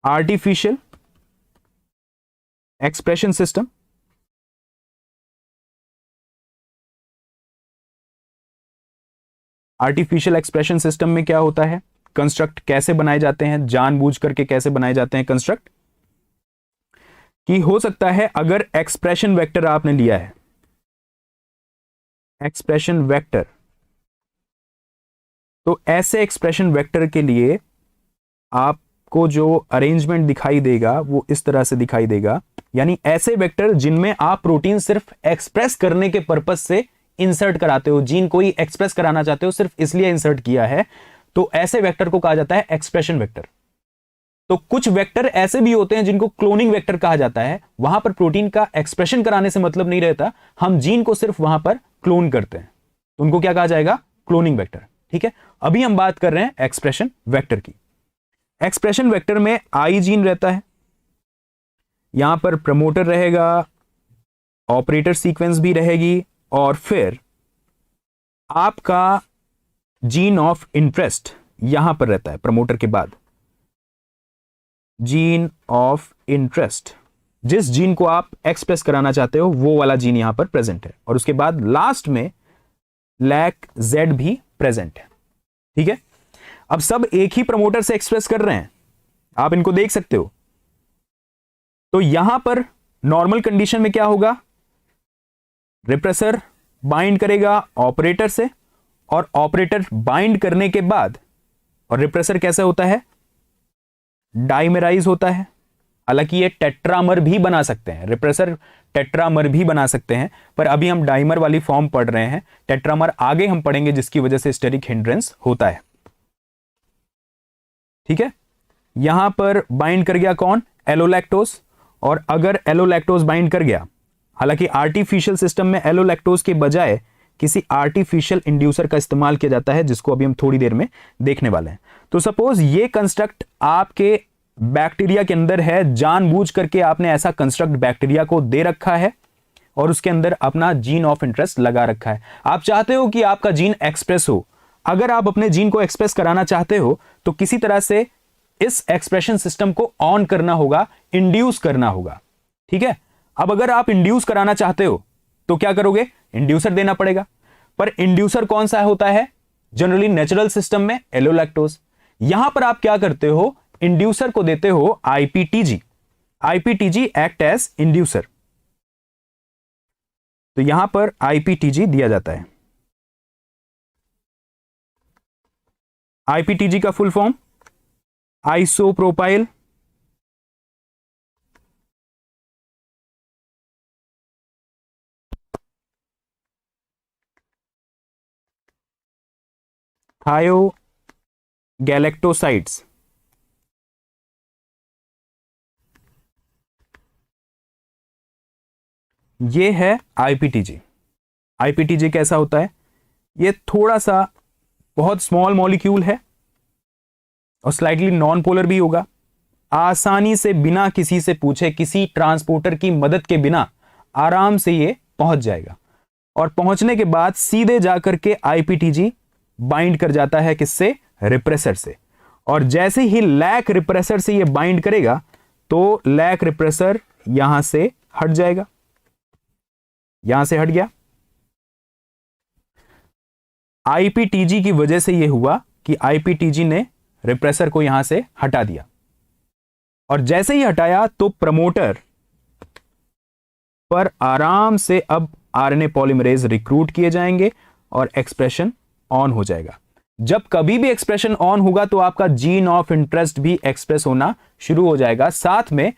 artificial expression system, artificial expression system में क्या होता है, कंस्ट्रक्ट कैसे बनाए जाते हैं, जानबूझ करके कैसे बनाए जाते हैं कंस्ट्रक्ट, कि हो सकता है अगर एक्सप्रेशन वेक्टर आपने लिया है, एक्सप्रेशन वेक्टर, तो ऐसे एक्सप्रेशन वेक्टर के लिए आपको जो अरेंजमेंट दिखाई देगा वो इस तरह से दिखाई देगा, यानी ऐसे वेक्टर जिनमें आप प्रोटीन सिर्फ एक्सप्रेस करने के पर्पस से इंसर्ट कराते हो, जीन कोई एक्सप्रेस कराना चाहते हो सिर्फ इसलिए इंसर्ट किया है, तो ऐसे वेक्टर को कहा जाता है एक्सप्रेशन वेक्टर। तो कुछ वेक्टर ऐसे भी होते हैं जिनको क्लोनिंग वेक्टर कहा जाता है, वहां पर प्रोटीन का एक्सप्रेशन कराने से मतलब नहीं रहता, हम जीन को सिर्फ वहां पर क्लोन करते हैं, तो उनको क्या कहा जाएगा, क्लोनिंग वेक्टर। ठीक है, अभी हम बात कर रहे हैं एक्सप्रेशन वेक्टर की। एक्सप्रेशन वेक्टर में आई जीन रहता है, यहां पर प्रमोटर रहेगा, ऑपरेटर सीक्वेंस भी रहेगी, और फिर आपका जीन ऑफ इंटरेस्ट यहां पर रहता है प्रमोटर के बाद, जीन ऑफ इंटरेस्ट, जिस जीन को आप एक्सप्रेस कराना चाहते हो वो वाला जीन यहां पर प्रेजेंट है, और उसके बाद लास्ट में लैक जेड भी प्रेजेंट है। ठीक है, अब सब एक ही प्रमोटर से एक्सप्रेस कर रहे हैं, आप इनको देख सकते हो। तो यहां पर नॉर्मल कंडीशन में क्या होगा, रिप्रेसर बाइंड करेगा ऑपरेटर से, और ऑपरेटर बाइंड करने के बाद, और रिप्रेसर कैसा होता है, डाइमेराइज होता है। हालांकि ये टेट्रामर भी बना सकते हैं, रिप्रेसर टेट्रामर भी बना सकते हैं, पर अभी हम डाइमर वाली फॉर्म पढ़ रहे हैं, टेट्रामर आगे हम पढ़ेंगे जिसकी वजह से स्टेरिक हिंड्रेंस होता है। ठीक है, यहां पर बाइंड कर गया कौन, एलोलैक्टोज, और अगर एलोलैक्टोज बाइंड कर गया, हालांकि आर्टिफिशियल सिस्टम में एलोलैक्टोज के बजाय किसी आर्टिफिशियल इंड्यूसर का इस्तेमाल किया जाता है, जिसको अभी हम थोड़ी देर में देखने वाले हैं। तो सपोज ये कंस्ट्रक्ट आपके बैक्टीरिया के अंदर है, जानबूझ करके आपने ऐसा कंस्ट्रक्ट बैक्टीरिया को दे रखा है और उसके अंदर अपना जीन ऑफ इंटरेस्ट लगा रखा है। आप चाहते हो कि आपका जीन एक्सप्रेस हो, अगर आप अपने जीन को एक्सप्रेस कराना चाहते हो तो किसी तरह से इस एक्सप्रेशन सिस्टम को ऑन करना होगा, इंड्यूस करना होगा। ठीक है, अब अगर आप इंड्यूस कराना चाहते हो तो क्या करोगे, इंड्यूसर देना पड़ेगा, पर इंड्यूसर कौन सा होता है, जनरली नेचुरल सिस्टम में एलोलैक्टोज। यहां पर आप क्या करते हो, इंड्यूसर को देते हो IPTG, IPTG act as inducer, तो यहां पर आईपीटीजी दिया जाता है। आईपीटीजी का फुल फॉर्म आइसोप्रोपाइल थायोगैलेक्टोसाइड्स। ये है आईपीटीजी। आईपीटीजी कैसा होता है, ये थोड़ा सा बहुत स्मॉल मॉलिक्यूल है और स्लाइटली नॉन पोलर भी होगा, आसानी से बिना किसी से पूछे, किसी ट्रांसपोर्टर की मदद के बिना आराम से ये पहुंच जाएगा, और पहुंचने के बाद सीधे जाकर के आईपीटीजी बाइंड कर जाता है किससे, रिप्रेसर से, और जैसे ही लैक रिप्रेसर से ये बाइंड करेगा तो लैक रिप्रेसर यहां से हट जाएगा, यहां से हट गया। आईपीटीजी की वजह से यह हुआ कि आईपीटीजी ने रिप्रेसर को यहां से हटा दिया, और जैसे ही हटाया तो प्रमोटर पर आराम से अब आरएनए पॉलीमरेज रिक्रूट किए जाएंगे और एक्सप्रेशन ऑन हो जाएगा। जब कभी भी एक्सप्रेशन ऑन होगा तो आपका जीन ऑफ इंटरेस्ट भी एक्सप्रेस होना शुरू हो जाएगा, साथ में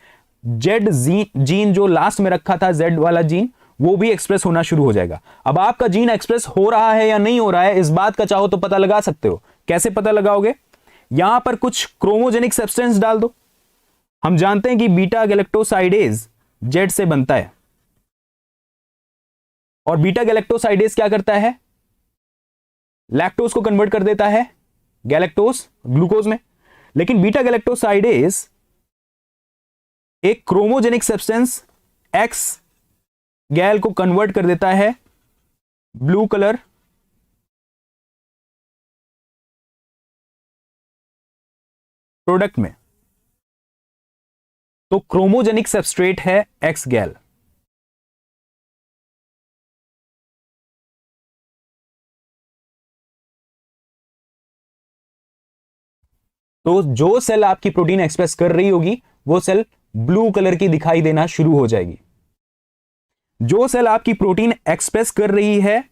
जेड जीन जो लास्ट में रखा था, जेड वाला जीन, वो भी एक्सप्रेस होना शुरू हो जाएगा। अब आपका जीन एक्सप्रेस हो रहा है या नहीं हो रहा है, इस बात का चाहो तो पता लगा सकते हो। कैसे पता लगाओगे, यहां पर कुछ क्रोमोजेनिक सब्सटेंस डाल दो। हम जानते हैं कि बीटा गैलेक्टोसाइडेज जेड से बनता है, और बीटा गैलेक्टोसाइडेज क्या करता है, लैक्टोज को कन्वर्ट कर देता है गैलेक्टोज ग्लूकोज में। लेकिन बीटा गैलेक्टोसाइडेज एक क्रोमोजेनिक सब्सटेंस एक्स गैल को कन्वर्ट कर देता है ब्लू कलर प्रोडक्ट में। तो क्रोमोजेनिक सबस्ट्रेट है एक्स गैल। तो जो सेल आपकी प्रोटीन एक्सप्रेस कर रही होगी वो सेल ब्लू कलर की दिखाई देना शुरू हो जाएगी। जो सेल आपकी प्रोटीन एक्सप्रेस कर रही है,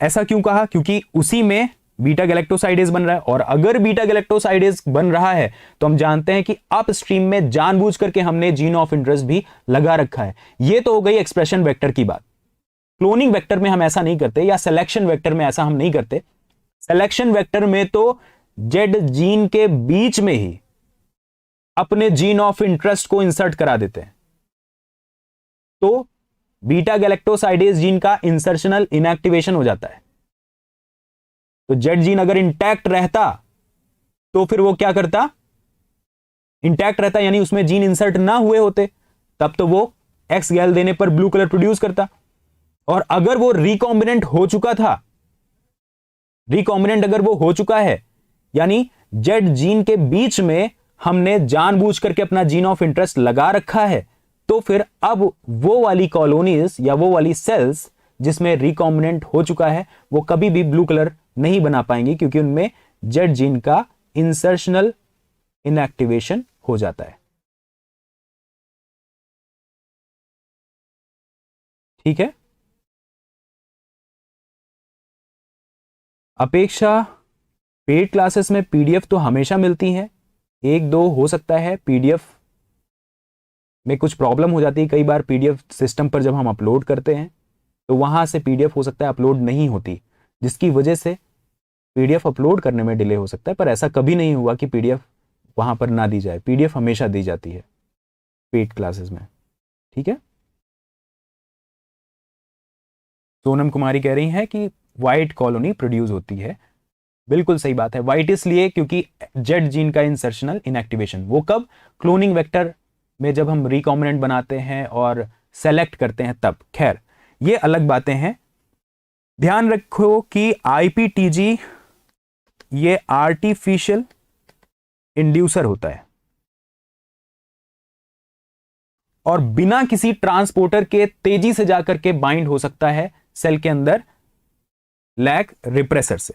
ऐसा क्यों कहा, क्योंकि उसी में बीटा गैलेक्टोसाइडेज बन रहा है। और अगर बीटा गैलेक्टोसाइडेज बन रहा है तो हम जानते हैं कि अपस्ट्रीम में जानबूझ करके हमने जीन ऑफ इंटरेस्ट भी लगा रखा है। यह तो हो गई एक्सप्रेशन वेक्टर की बात। क्लोनिंग वेक्टर में हम ऐसा नहीं करते, या सिलेक्शन वेक्टर में ऐसा हम नहीं करते। सिलेक्शन वेक्टर में तो जेड जीन के बीच में ही अपने जीन ऑफ इंटरेस्ट को इंसर्ट करा देते हैं। तो बीटा गैलेक्टोसाइडेज जीन का इंसर्शनल इनएक्टिवेशन हो जाता है। तो जेड जीन अगर इंटैक्ट रहता तो फिर वो क्या करता, इंटैक्ट रहता यानी उसमें जीन इंसर्ट ना हुए होते, तब तो वो एक्स गैल देने पर ब्लू कलर प्रोड्यूस करता। और अगर वो रिकॉम्बिनेंट हो चुका था, रिकॉम्बिनेंट अगर वो हो चुका है, यानी जेड जीन के बीच में हमने जानबूझ करके अपना जीन ऑफ इंटरेस्ट लगा रखा है, तो फिर अब वो वाली कॉलोनीज या वो वाली सेल्स जिसमें रिकॉम्बिनेंट हो चुका है वो कभी भी ब्लू कलर नहीं बना पाएंगी, क्योंकि उनमें जेड जीन का इंसर्शनल इनएक्टिवेशन हो जाता है। ठीक है। अपेक्षा पेड क्लासेस में पीडीएफ तो हमेशा मिलती है, एक दो हो सकता है पीडीएफ में कुछ प्रॉब्लम हो जाती है। कई बार पीडीएफ सिस्टम पर जब हम अपलोड करते हैं तो वहां से पीडीएफ हो सकता है अपलोड नहीं होती, जिसकी वजह से पीडीएफ अपलोड करने में डिले हो सकता है। पर ऐसा कभी नहीं हुआ कि पीडीएफ वहां पर ना दी जाए, पीडीएफ हमेशा दी जाती है पेड क्लासेस में। ठीक है। सोनम कुमारी कह रही हैं कि व्हाइट कॉलोनी प्रोड्यूस होती है। बिल्कुल सही बात है, व्हाइट इसलिए क्योंकि जेड जीन का इंसर्शनल इनएक्टिवेशन, वो कब, क्लोनिंग वेक्टर में जब हम रिकॉम्बिनेंट बनाते हैं और सेलेक्ट करते हैं तब। खैर ये अलग बातें हैं। ध्यान रखो कि आईपीटीजी ये आर्टिफिशियल इंड्यूसर होता है और बिना किसी ट्रांसपोर्टर के तेजी से जाकर के बाइंड हो सकता है सेल के अंदर लैग रिप्रेसर से।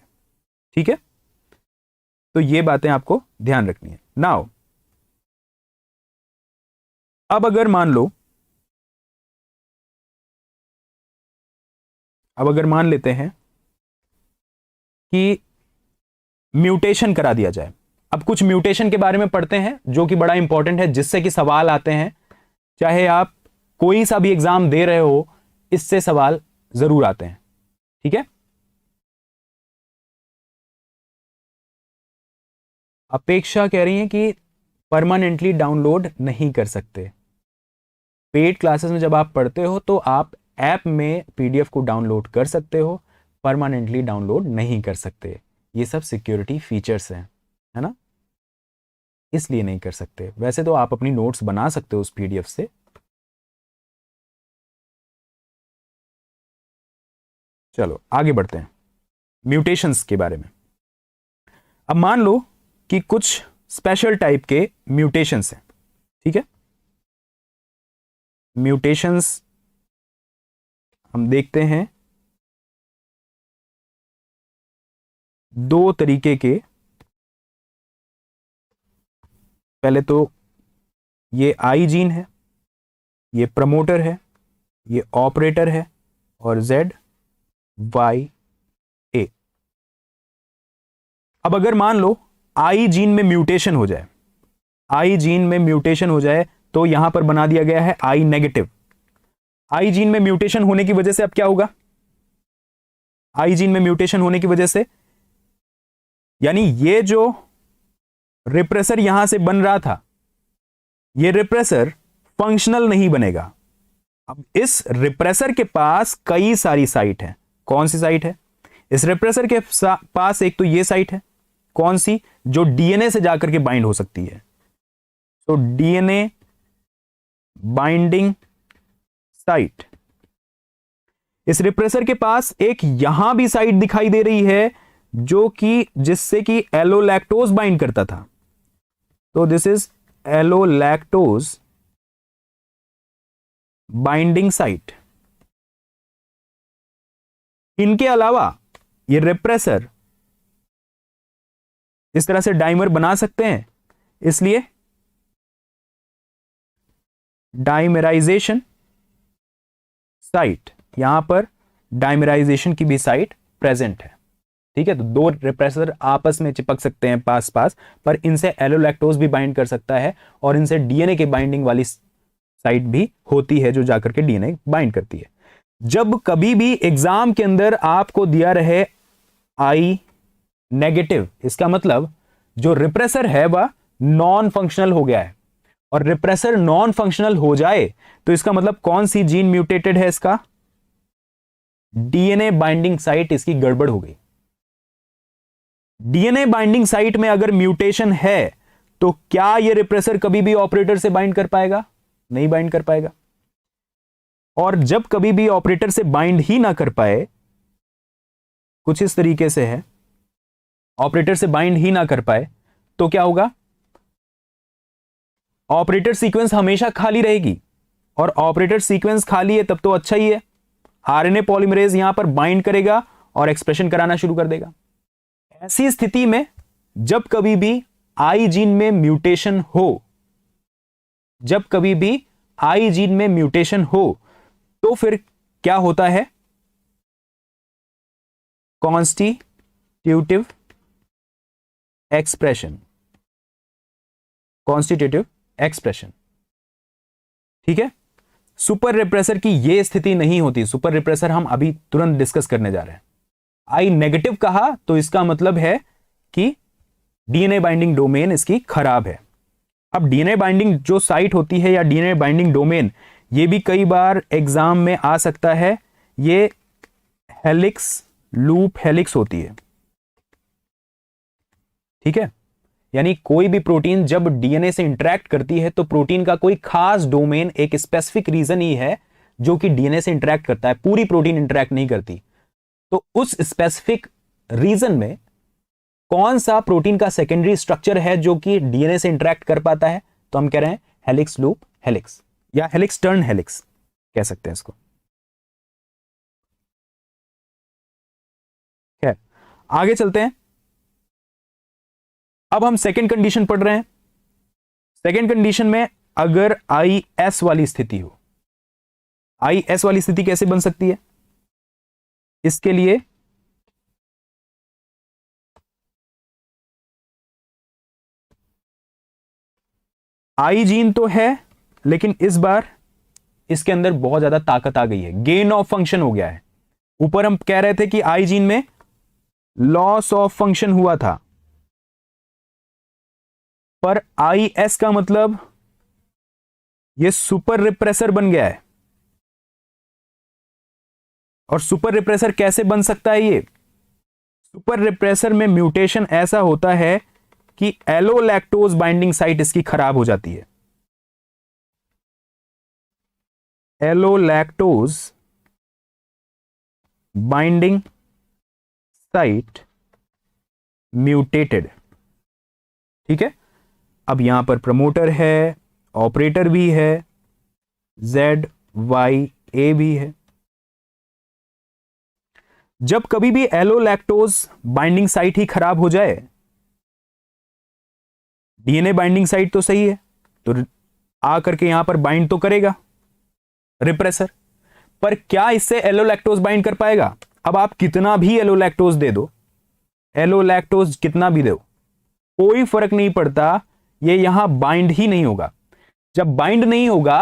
ठीक है। तो ये बातें आपको ध्यान रखनी है। नाउ अब अगर मान लेते हैं कि म्यूटेशन करा दिया जाए। अब कुछ म्यूटेशन के बारे में पढ़ते हैं जो कि बड़ा इंपॉर्टेंट है, जिससे कि सवाल आते हैं। चाहे आप कोई सा भी एग्जाम दे रहे हो, इससे सवाल जरूर आते हैं। ठीक है। अपेक्षा कह रही है कि परमानेंटली डाउनलोड नहीं कर सकते। पेड क्लासेस में जब आप पढ़ते हो तो आप ऐप में पीडीएफ को डाउनलोड कर सकते हो, परमानेंटली डाउनलोड नहीं कर सकते। ये सब सिक्योरिटी फीचर्स हैं, है ना, इसलिए नहीं कर सकते। वैसे तो आप अपनी नोट्स बना सकते हो उस पीडीएफ से। चलो आगे बढ़ते हैं म्यूटेशंस के बारे में। अब मान लो कि कुछ स्पेशल टाइप के म्यूटेशंस हैं। ठीक है। म्यूटेशंस हम देखते हैं दो तरीके के। पहले तो ये आई जीन है, ये प्रमोटर है, ये ऑपरेटर है, और जेड वाई ए। अब अगर मान लो आई जीन में म्यूटेशन हो जाए, आई जीन में म्यूटेशन हो जाए तो यहां पर बना दिया गया है आई नेगेटिव। आई जीन में म्यूटेशन होने की वजह से अब क्या होगा, आई जीन में म्यूटेशन होने की वजह से यानी ये जो रिप्रेसर यहां से बन रहा था, ये रिप्रेसर फंक्शनल नहीं बनेगा। अब इस रिप्रेसर के पास कई सारी साइट है। कौन सी साइट है इस रिप्रेसर के पास? एक तो ये साइट है, कौन सी, जो डीएनए से जाकर के बाइंड हो सकती है। तो डीएनए बाइंडिंग साइट। इस रिप्रेसर के पास एक यहां भी साइट दिखाई दे रही है जो कि जिससे कि एलोलैक्टोज बाइंड करता था। तो दिस इज एलोलैक्टोज बाइंडिंग साइट। इनके अलावा ये रिप्रेसर इस तरह से डाइमर बना सकते हैं, इसलिए डाइमराइजेशन साइट, यहां पर डाइमराइजेशन की भी साइट प्रेजेंट है। ठीक है, तो दो रिप्रेसर आपस में चिपक सकते हैं पास पास, पर इनसे एलोलैक्टोज भी बाइंड कर सकता है और इनसे डीएनए के बाइंडिंग वाली साइट भी होती है जो जाकर के डीएनए बाइंड करती है। जब कभी भी एग्जाम के अंदर आपको दिया रहे आई नेगेटिव, इसका मतलब जो रिप्रेसर है वह नॉन फंक्शनल हो गया है, और रिप्रेसर नॉन फंक्शनल हो जाए तो इसका मतलब कौन सी जीन म्यूटेटेड है? इसका डीएनए बाइंडिंग साइट इसकी गड़बड़ हो गई। डीएनए बाइंडिंग साइट में अगर म्यूटेशन है तो क्या यह रिप्रेसर कभी भी ऑपरेटर से बाइंड कर पाएगा? नहीं बाइंड कर पाएगा। और जब कभी भी ऑपरेटर से बाइंड ही ना कर पाए, कुछ इस तरीके से है, ऑपरेटर से बाइंड ही ना कर पाए, तो क्या होगा? ऑपरेटर सीक्वेंस हमेशा खाली रहेगी, और ऑपरेटर सीक्वेंस खाली है तब तो अच्छा ही है, आरएनए पॉलीमरेज यहां पर बाइंड करेगा और एक्सप्रेशन कराना शुरू कर देगा। ऐसी स्थिति में जब कभी भी आई जीन में म्यूटेशन हो, जब कभी भी आई जीन में म्यूटेशन हो, तो फिर क्या होता है? Constitutive expression, constitutive expression. ठीक है, सुपर रिप्रेसर की यह स्थिति नहीं होती। सुपर रिप्रेसर हम अभी तुरंत डिस्कस करने जा रहे हैं। आई नेगेटिव कहा तो इसका मतलब है कि डीएनए बाइंडिंग डोमेन इसकी खराब है। अब डीएनए बाइंडिंग जो साइट होती है या डीएनए बाइंडिंग डोमेन, ये भी कई बार एग्जाम में आ सकता है। ये हेलिक्स, लूप हेलिक्स होती है। ठीक है, यानी कोई भी प्रोटीन जब डीएनए से इंटरेक्ट करती है तो प्रोटीन का कोई खास डोमेन, एक स्पेसिफिक रीजन ही है जो कि डीएनए से इंटरेक्ट करता है, पूरी प्रोटीन इंटरेक्ट नहीं करती। तो उस स्पेसिफिक रीजन में कौन सा प्रोटीन का सेकेंडरी स्ट्रक्चर है जो कि डीएनए से इंटरेक्ट कर पाता है? तो हम कह रहे हैं हेलिक्स लूप हेलिक्स, या हेलिक्स टर्न हेलिक्स कह सकते हैं इसको। खैर, आगे चलते हैं। अब हम सेकेंड कंडीशन पढ़ रहे हैं। सेकेंड कंडीशन में अगर आई एस वाली स्थिति हो, आई एस वाली स्थिति कैसे बन सकती है? इसके लिए आई जीन तो है, लेकिन इस बार इसके अंदर बहुत ज्यादा ताकत आ गई है, गेन ऑफ फंक्शन हो गया है। ऊपर हम कह रहे थे कि आई जीन में लॉस ऑफ फंक्शन हुआ था, पर आई एस का मतलब यह सुपर रिप्रेसर बन गया है। और सुपर रिप्रेसर कैसे बन सकता है? ये सुपर रिप्रेसर में म्यूटेशन ऐसा होता है कि एलोलैक्टोज बाइंडिंग साइट इसकी खराब हो जाती है। एलोलैक्टोज बाइंडिंग साइट म्यूटेटेड। ठीक है, अब यहां पर प्रमोटर है, ऑपरेटर भी है, ZYA भी है। जब कभी भी एलोलैक्टोज बाइंडिंग साइट ही खराब हो जाए, डीएनए बाइंडिंग साइट तो सही है, तो आकर के यहां पर बाइंड तो करेगा रिप्रेसर, पर क्या इससे एलोलैक्टोज बाइंड कर पाएगा? अब आप कितना भी एलोलैक्टोज दे दो, एलोलैक्टोज कितना भी दो, कोई फर्क नहीं पड़ता, ये यहां बाइंड ही नहीं होगा। जब बाइंड नहीं होगा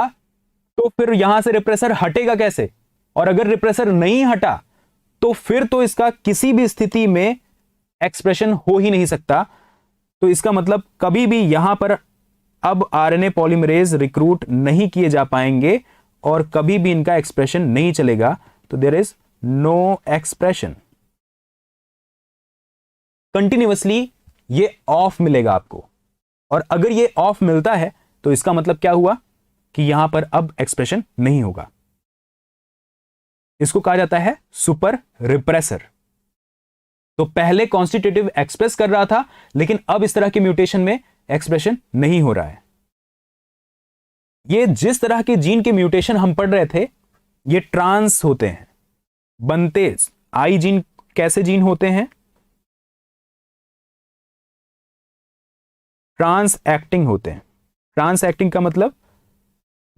तो फिर यहां से रिप्रेसर हटेगा कैसे? और अगर रिप्रेसर नहीं हटा तो फिर तो इसका किसी भी स्थिति में एक्सप्रेशन हो ही नहीं सकता। तो इसका मतलब कभी भी यहां पर अब आरएनए पॉलीमरेज रिक्रूट नहीं किए जा पाएंगे और कभी भी इनका एक्सप्रेशन नहीं चलेगा, तो there is no expression. Continuously ये ऑफ मिलेगा आपको, और अगर ये ऑफ मिलता है तो इसका मतलब क्या हुआ कि यहां पर अब एक्सप्रेशन नहीं होगा। इसको कहा जाता है सुपर रिप्रेसर। तो पहले कॉन्स्टिट्यूटिव एक्सप्रेस कर रहा था, लेकिन अब इस तरह के म्यूटेशन में एक्सप्रेशन नहीं हो रहा है। ये जिस तरह के जीन के म्यूटेशन हम पढ़ रहे थे, ये ट्रांस होते हैं, बनते आई जीन कैसे जीन होते हैं? ट्रांस एक्टिंग होते हैं। ट्रांस एक्टिंग का मतलब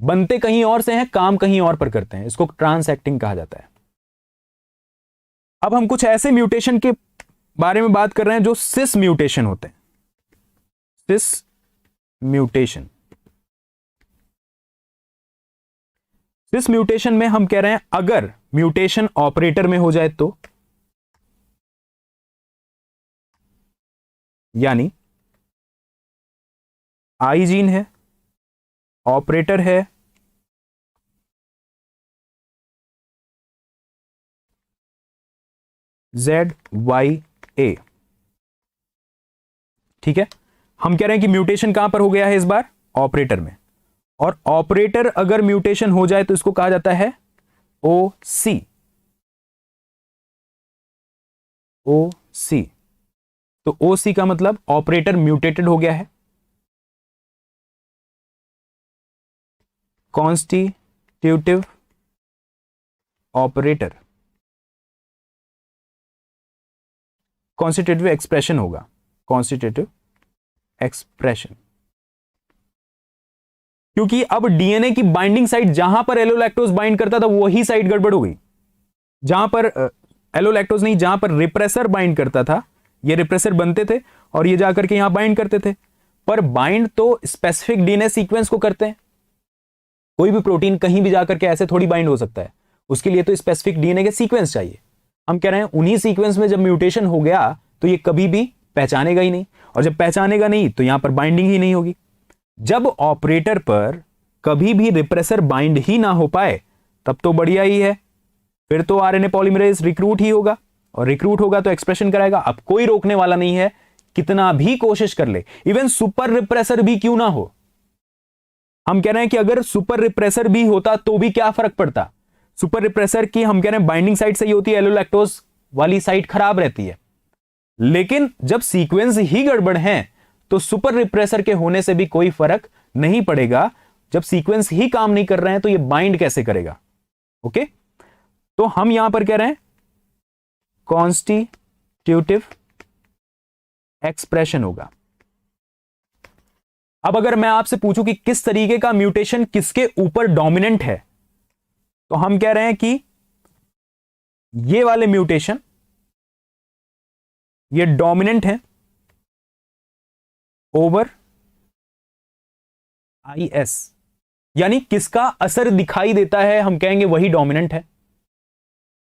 बनते कहीं और से हैं, काम कहीं और पर करते हैं, इसको ट्रांस एक्टिंग कहा जाता है। अब हम कुछ ऐसे म्यूटेशन के बारे में बात कर रहे हैं जो सिस म्यूटेशन होते हैं। सिस म्यूटेशन, सिस म्यूटेशन में हम कह रहे हैं अगर म्यूटेशन ऑपरेटर में हो जाए तो, यानी आई जीन है, ऑपरेटर है, ZYA, ठीक है। हम कह रहे हैं कि म्यूटेशन कहां पर हो गया है इस बार? ऑपरेटर में। और ऑपरेटर अगर म्यूटेशन हो जाए तो इसको कहा जाता है OC। OC, तो OC का मतलब ऑपरेटर म्यूटेटेड हो गया है। कॉन्स्टिट्यूटिव ऑपरेटर, कॉन्स्टिट्यूटिव एक्सप्रेशन होगा, कॉन्स्टिट्यूटिव एक्सप्रेशन। क्योंकि अब डीएनए की बाइंडिंग साइट जहां पर एलोलैक्टोज बाइंड करता था वही साइट गड़बड़ हो गई। जहां पर एलोलैक्टोज नहीं, जहां पर रिप्रेसर बाइंड करता था, ये रिप्रेसर बनते थे और ये जाकर के यहां बाइंड करते थे, पर बाइंड तो स्पेसिफिक डीएनए सीक्वेंस को करते हैं। कोई भी प्रोटीन कहीं भी जाकर के ऐसे थोड़ी बाइंड हो सकता है, उसके लिए तो स्पेसिफिक डीएनए के सीक्वेंस चाहिए। हम कह रहे हैं उन्हीं सीक्वेंस में जब म्यूटेशन हो गया तो ये कभी भी पहचानेगा ही नहीं, और जब पहचानेगा नहीं तो यहां पर बाइंडिंग ही नहीं होगी। जब ऑपरेटर पर कभी भी रिप्रेसर बाइंड ही ना हो पाए तब तो बढ़िया ही है, फिर तो आरएनए पॉलीमरेज रिक्रूट ही होगा, और रिक्रूट होगा तो एक्सप्रेशन कराएगा। अब कोई रोकने वाला नहीं है, कितना भी कोशिश कर ले, इवन सुपर रिप्रेसर भी क्यों ना हो। हम कह रहे हैं कि अगर सुपर रिप्रेसर भी होता तो भी क्या फर्क पड़ता? सुपर रिप्रेसर की हम कह रहे हैं बाइंडिंग साइट सही होती है, एलोलैक्टोज वाली साइट खराब रहती है। लेकिन जब सीक्वेंस ही गड़बड़ है तो सुपर रिप्रेसर के होने से भी कोई फर्क नहीं पड़ेगा। जब सीक्वेंस ही काम नहीं कर रहे हैं तो ये बाइंड कैसे करेगा? ओके, तो हम यहां पर कह रहे हैं कॉन्स्टिट्यूटिव एक्सप्रेशन होगा। अब अगर मैं आपसे पूछूं कि किस तरीके का म्यूटेशन किसके ऊपर डोमिनेंट है, तो हम कह रहे हैं कि ये वाले म्यूटेशन ये डोमिनेंट है ओवर IS, यानी किसका असर दिखाई देता है हम कहेंगे वही डोमिनेंट है।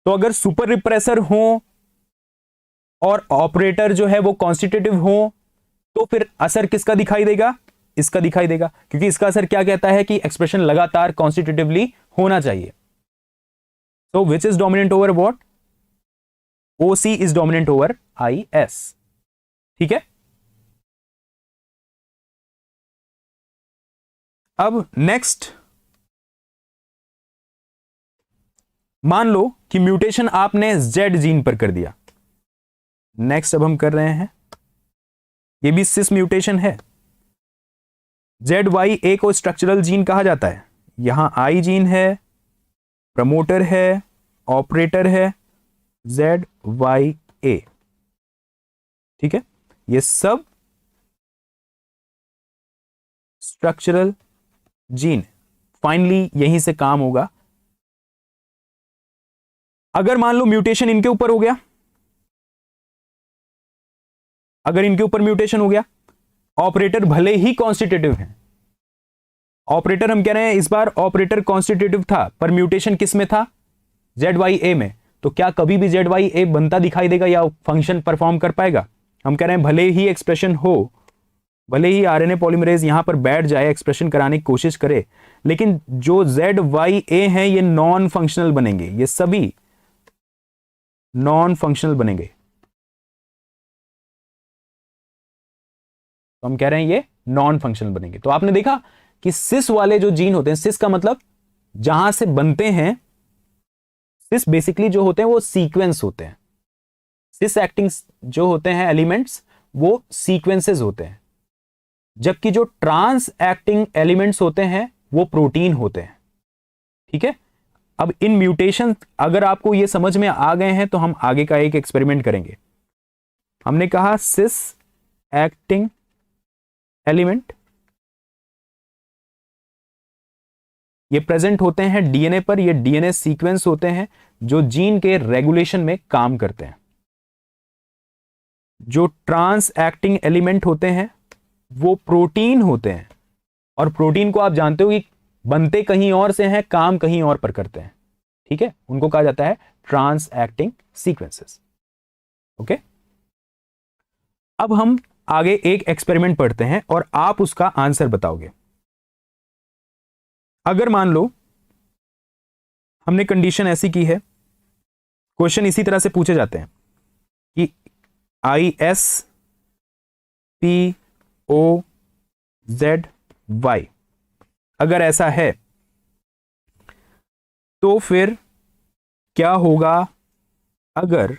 तो अगर सुपर रिप्रेसर हो और ऑपरेटर जो है वो कॉन्स्टिट्यूटिव हो तो फिर असर किसका दिखाई देगा? इसका दिखाई देगा, क्योंकि इसका असर क्या कहता है कि एक्सप्रेशन लगातार कॉन्स्टिट्यूटिवली होना चाहिए। So which is dominant over what? OC is dominant over IS, ठीक है। अब नेक्स्ट, मान लो कि म्यूटेशन आपने Z जीन पर कर दिया। नेक्स्ट अब हम कर रहे हैं, ये भी सिस म्यूटेशन है। ZYA को स्ट्रक्चरल जीन कहा जाता है। यहां I जीन है, प्रमोटर है, ऑपरेटर है, ZYA, ठीक है। ये सब स्ट्रक्चरल जीन, फाइनली यहीं से काम होगा। अगर मान लो म्यूटेशन इनके ऊपर हो गया, अगर इनके ऊपर म्यूटेशन हो गया, ऑपरेटर भले ही कॉन्स्टिट्यूटिव है, ऑपरेटर हम कह रहे हैं इस बार ऑपरेटर कॉन्स्टिट्यूटिव था पर म्यूटेशन किस में था? ZYA में, तो क्या कभी भी ZYA बनता दिखाई देगा या फंक्शन परफॉर्म कर पाएगा? हम कह रहे हैं भले ही एक्सप्रेशन हो भले ही आरएनए पॉलीमरेज यहां पर बैठ जाए, एक्सप्रेशन कराने की कोशिश करे, लेकिन जो ZYA हैं ये नॉन फंक्शनल बनेंगे, ये सभी नॉन फंक्शनल बनेंगे। तो हम कह रहे हैं ये नॉन फंक्शनल बनेंगे। तो आपने देखा कि सिस वाले जो जीन होते हैं, सिस का मतलब जहां से बनते हैं, सिस बेसिकली जो होते हैं वो सीक्वेंस होते हैं। सिस एक्टिंग जो होते हैं एलिमेंट्स वो सीक्वेंसेस होते हैं, जबकि जो ट्रांस एक्टिंग एलिमेंट्स होते हैं वो प्रोटीन होते हैं। ठीक है, अब इन म्यूटेशन अगर आपको ये समझ में आ गए हैं तो हम आगे का एक एक्सपेरिमेंट करेंगे। हमने कहा सिस एक्टिंग एलिमेंट ये प्रेजेंट होते हैं डीएनए पर, ये डीएनए सीक्वेंस होते हैं जो जीन के रेगुलेशन में काम करते हैं। जो ट्रांस एक्टिंग एलिमेंट होते हैं वो प्रोटीन होते हैं, और प्रोटीन को आप जानते हो कि बनते कहीं और से हैं, काम कहीं और पर करते हैं। ठीक है, उनको कहा जाता है ट्रांस एक्टिंग सीक्वेंसेस। ओके, अब हम आगे एक एक्सपेरिमेंट पढ़ते हैं और आप उसका आंसर बताओगे। अगर मान लो हमने कंडीशन ऐसी की है, क्वेश्चन इसी तरह से पूछे जाते हैं कि ISPOZY अगर ऐसा है तो फिर क्या होगा अगर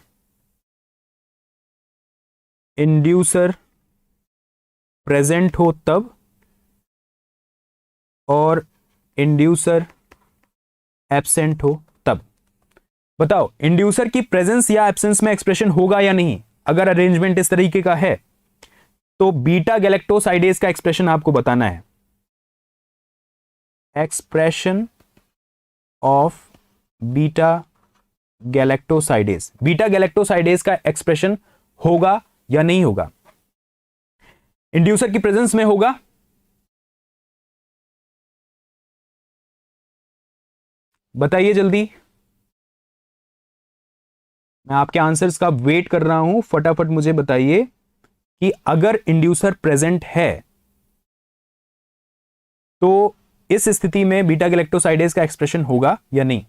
इंड्यूसर प्रेजेंट हो तब, और इंड्यूसर एब्सेंट हो तब। बताओ इंड्यूसर की प्रेजेंस या एब्सेंस में एक्सप्रेशन होगा या नहीं। अगर अरेंजमेंट इस तरीके का है तो बीटा गैलेक्टोसाइडेज का एक्सप्रेशन आपको बताना है। Expression of beta galactosidase, beta galactosidase का एक्सप्रेशन होगा या नहीं होगा, इंड्यूसर की प्रेजेंस में होगा। बताइए जल्दी, मैं आपके आंसर्स का वेट कर रहा हूं, फटाफट मुझे बताइए कि अगर इंड्यूसर प्रेजेंट है तो इस स्थिति में बीटा गैलेक्टोसाइडेज का एक्सप्रेशन होगा या नहीं।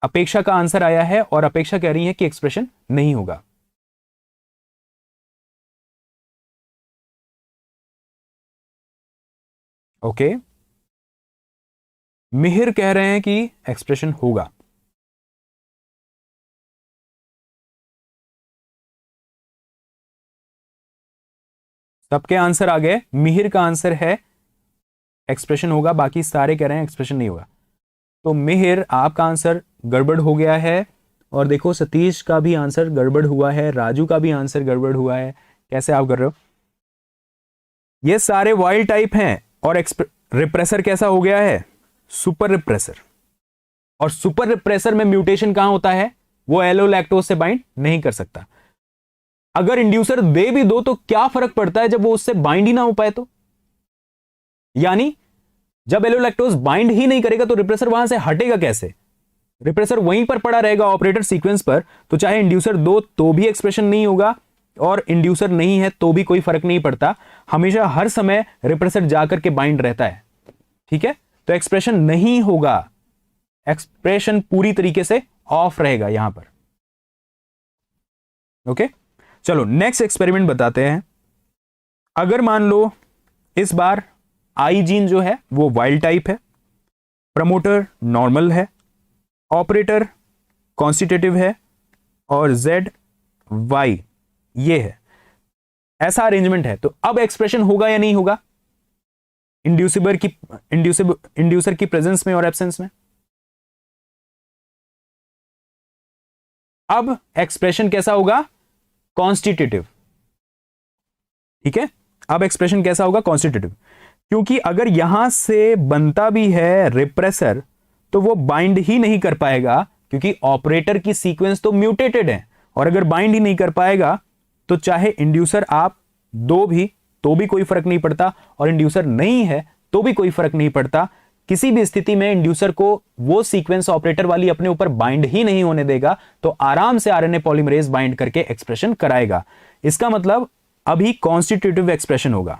अपेक्षा का आंसर आया है और अपेक्षा कह रही है कि एक्सप्रेशन नहीं होगा। ओके, मिहिर कह रहे हैं कि एक्सप्रेशन होगा। सबके आंसर आ गए, मिहिर का आंसर है एक्सप्रेशन होगा, बाकी सारे कह रहे हैं एक्सप्रेशन नहीं होगा। तो मिहिर आपका आंसर गड़बड़ हो गया है, और देखो सतीश का भी आंसर गड़बड़ हुआ है, राजू का भी आंसर गड़बड़ हुआ है। कैसे आप कर रहे हो? ये सारे वाइल्ड टाइप हैं, और रिप्रेसर कैसा हो गया है? Super repressor. और सुपर रिप्रेसर में म्यूटेशन कहां होता है? वो एलो लैक्टोज से बाइंड नहीं कर सकता। अगर इंड्यूसर दे भी दो तो क्या फर्क पड़ता है जब वो उससे बाइंड ही ना हो पाए तो? यानी जब एलो लैक्टोज बाइंड ही नहीं करेगा तो रिप्रेसर वहां से हटेगा कैसे? रिप्रेसर वहीं पर पड़ा रहेगा ऑपरेटर सीक्वेंस पर, तो चाहे इंड्यूसर दो तो भी एक्सप्रेशन नहीं होगा, और इंड्यूसर नहीं है तो भी कोई फर्क नहीं पड़ता। हमेशा हर समय रिप्रेसर जाकर के बाइंड रहता है। ठीक है, तो एक्सप्रेशन नहीं होगा, एक्सप्रेशन पूरी तरीके से ऑफ रहेगा यहां पर। ओके, चलो नेक्स्ट एक्सपेरिमेंट बताते हैं। अगर मान लो इस बार आई जीन जो है वो वाइल्ड टाइप है, प्रमोटर नॉर्मल है, ऑपरेटर कॉन्स्टिट्यूटिव है, और ZY ये है। ऐसा अरेंजमेंट है, तो अब एक्सप्रेशन होगा या नहीं होगा इंड्यूसर की प्रेजेंस में और एब्सेंस में? अब एक्सप्रेशन कैसा होगा? कॉन्स्टिट्यूटिव। ठीक है, अब एक्सप्रेशन कैसा होगा? कॉन्स्टिट्यूटिव। क्योंकि अगर यहां से बनता भी है रिप्रेसर तो वो बाइंड ही नहीं कर पाएगा, क्योंकि ऑपरेटर की सीक्वेंस तो म्यूटेटेड है, और अगर बाइंड ही नहीं कर पाएगा तो चाहे इंड्यूसर आप दो भी तो भी कोई फर्क नहीं पड़ता, और इंड्यूसर नहीं है तो भी कोई फर्क नहीं पड़ता। किसी भी स्थिति में इंड्यूसर को वो सीक्वेंस ऑपरेटर वाली अपने ऊपर बाइंड ही नहीं होने देगा, तो आराम से आरएनए पॉलीमरेज बाइंड करके एक्सप्रेशन कराएगा। इसका मतलब अभी कॉन्स्टिट्यूटिव एक्सप्रेशन होगा।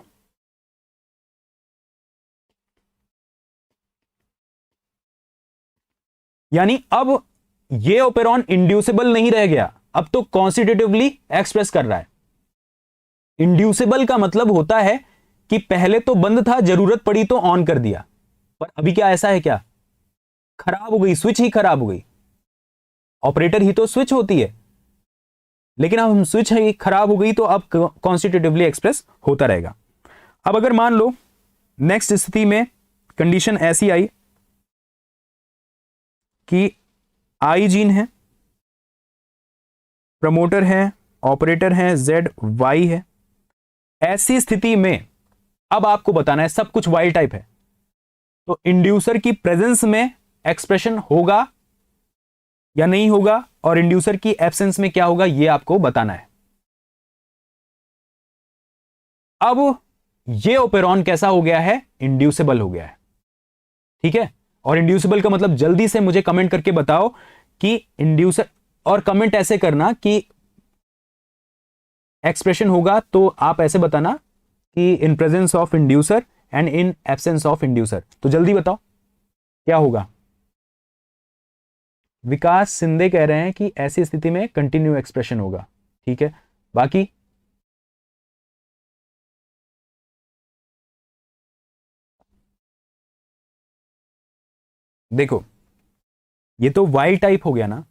यानी अब ये ओपेरॉन इंड्यूसिबल नहीं रह गया, अब तो कॉन्स्टिट्यूटिवली एक्सप्रेस कर रहा है। इंड्यूसिबल का मतलब होता है कि पहले तो बंद था, जरूरत पड़ी तो ऑन कर दिया, पर अभी क्या ऐसा है क्या? खराब हो गई, स्विच ही खराब हो गई। ऑपरेटर ही तो स्विच होती है, लेकिन अब हम स्विच है खराब हो गई तो अब कॉन्स्टिट्यूटिवली एक्सप्रेस होता रहेगा। अब अगर मान लो नेक्स्ट स्थिति में कंडीशन ऐसी आई कि आई जीन है, प्रमोटर है, ऑपरेटर है, जेड वाई है। ऐसी स्थिति में अब आपको बताना है, सब कुछ वाई टाइप है, तो इंड्यूसर की प्रेजेंस में एक्सप्रेशन होगा या नहीं होगा, और इंड्यूसर की एब्सेंस में क्या होगा, यह आपको बताना है। अब यह ओपेरॉन कैसा हो गया है? इंड्यूसिबल हो गया है। ठीक है, और इंड्यूसिबल का मतलब जल्दी से मुझे कमेंट करके बताओ कि इंड्यूसर, और कमेंट ऐसे करना कि एक्सप्रेशन होगा तो आप ऐसे बताना कि इन presence of inducer and in absence of inducer. तो जल्दी बताओ क्या होगा। विकास सिंधे कह रहे हैं कि ऐसी स्थिति में कंटिन्यू एक्सप्रेशन होगा। ठीक है, बाकी देखो, ये तो वाई टाइप हो गया ना,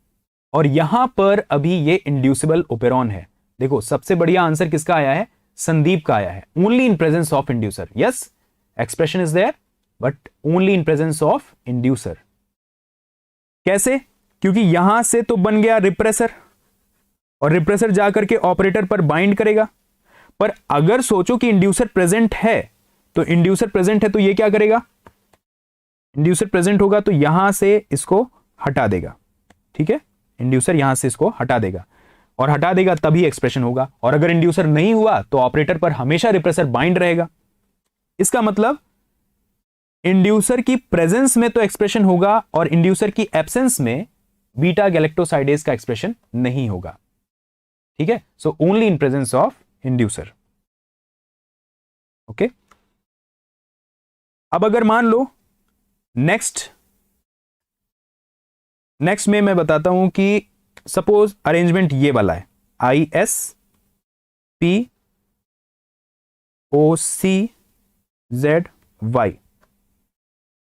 और यहां पर अभी ये इंड्यूसिबल ओपेरॉन है। देखो सबसे बढ़िया आंसर किसका आया है? संदीप का आया है। Only in presence of inducer. Yes, expression is there but only in presence of inducer. कैसे? क्योंकि यहां से तो बन गया रिप्रेसर, और रिप्रेसर जाकर के ऑपरेटर पर बाइंड करेगा। पर अगर सोचो कि इंड्यूसर प्रेजेंट है, तो इंड्यूसर प्रेजेंट है तो ये क्या करेगा? इंड्यूसर प्रेजेंट होगा तो यहां से इसको हटा देगा। ठीक है, इंड्यूसर यहां से इसको हटा देगा, और हटा देगा तभी एक्सप्रेशन होगा। और अगर इंड्यूसर नहीं हुआ तो ऑपरेटर पर हमेशा रिप्रेसर बाइंड रहेगा। इसका मतलब इंड्यूसर की प्रेजेंस में तो एक्सप्रेशन होगा, और इंड्यूसर की एब्सेंस में बीटा गैलेक्टोसाइडेज का एक्सप्रेशन नहीं होगा। ठीक है, so only in presence of inducer. Okay, अब अगर मान लो नेक्स्ट में मैं बताता हूं कि सपोज अरेंजमेंट ये वाला है, I S P O C Z Y.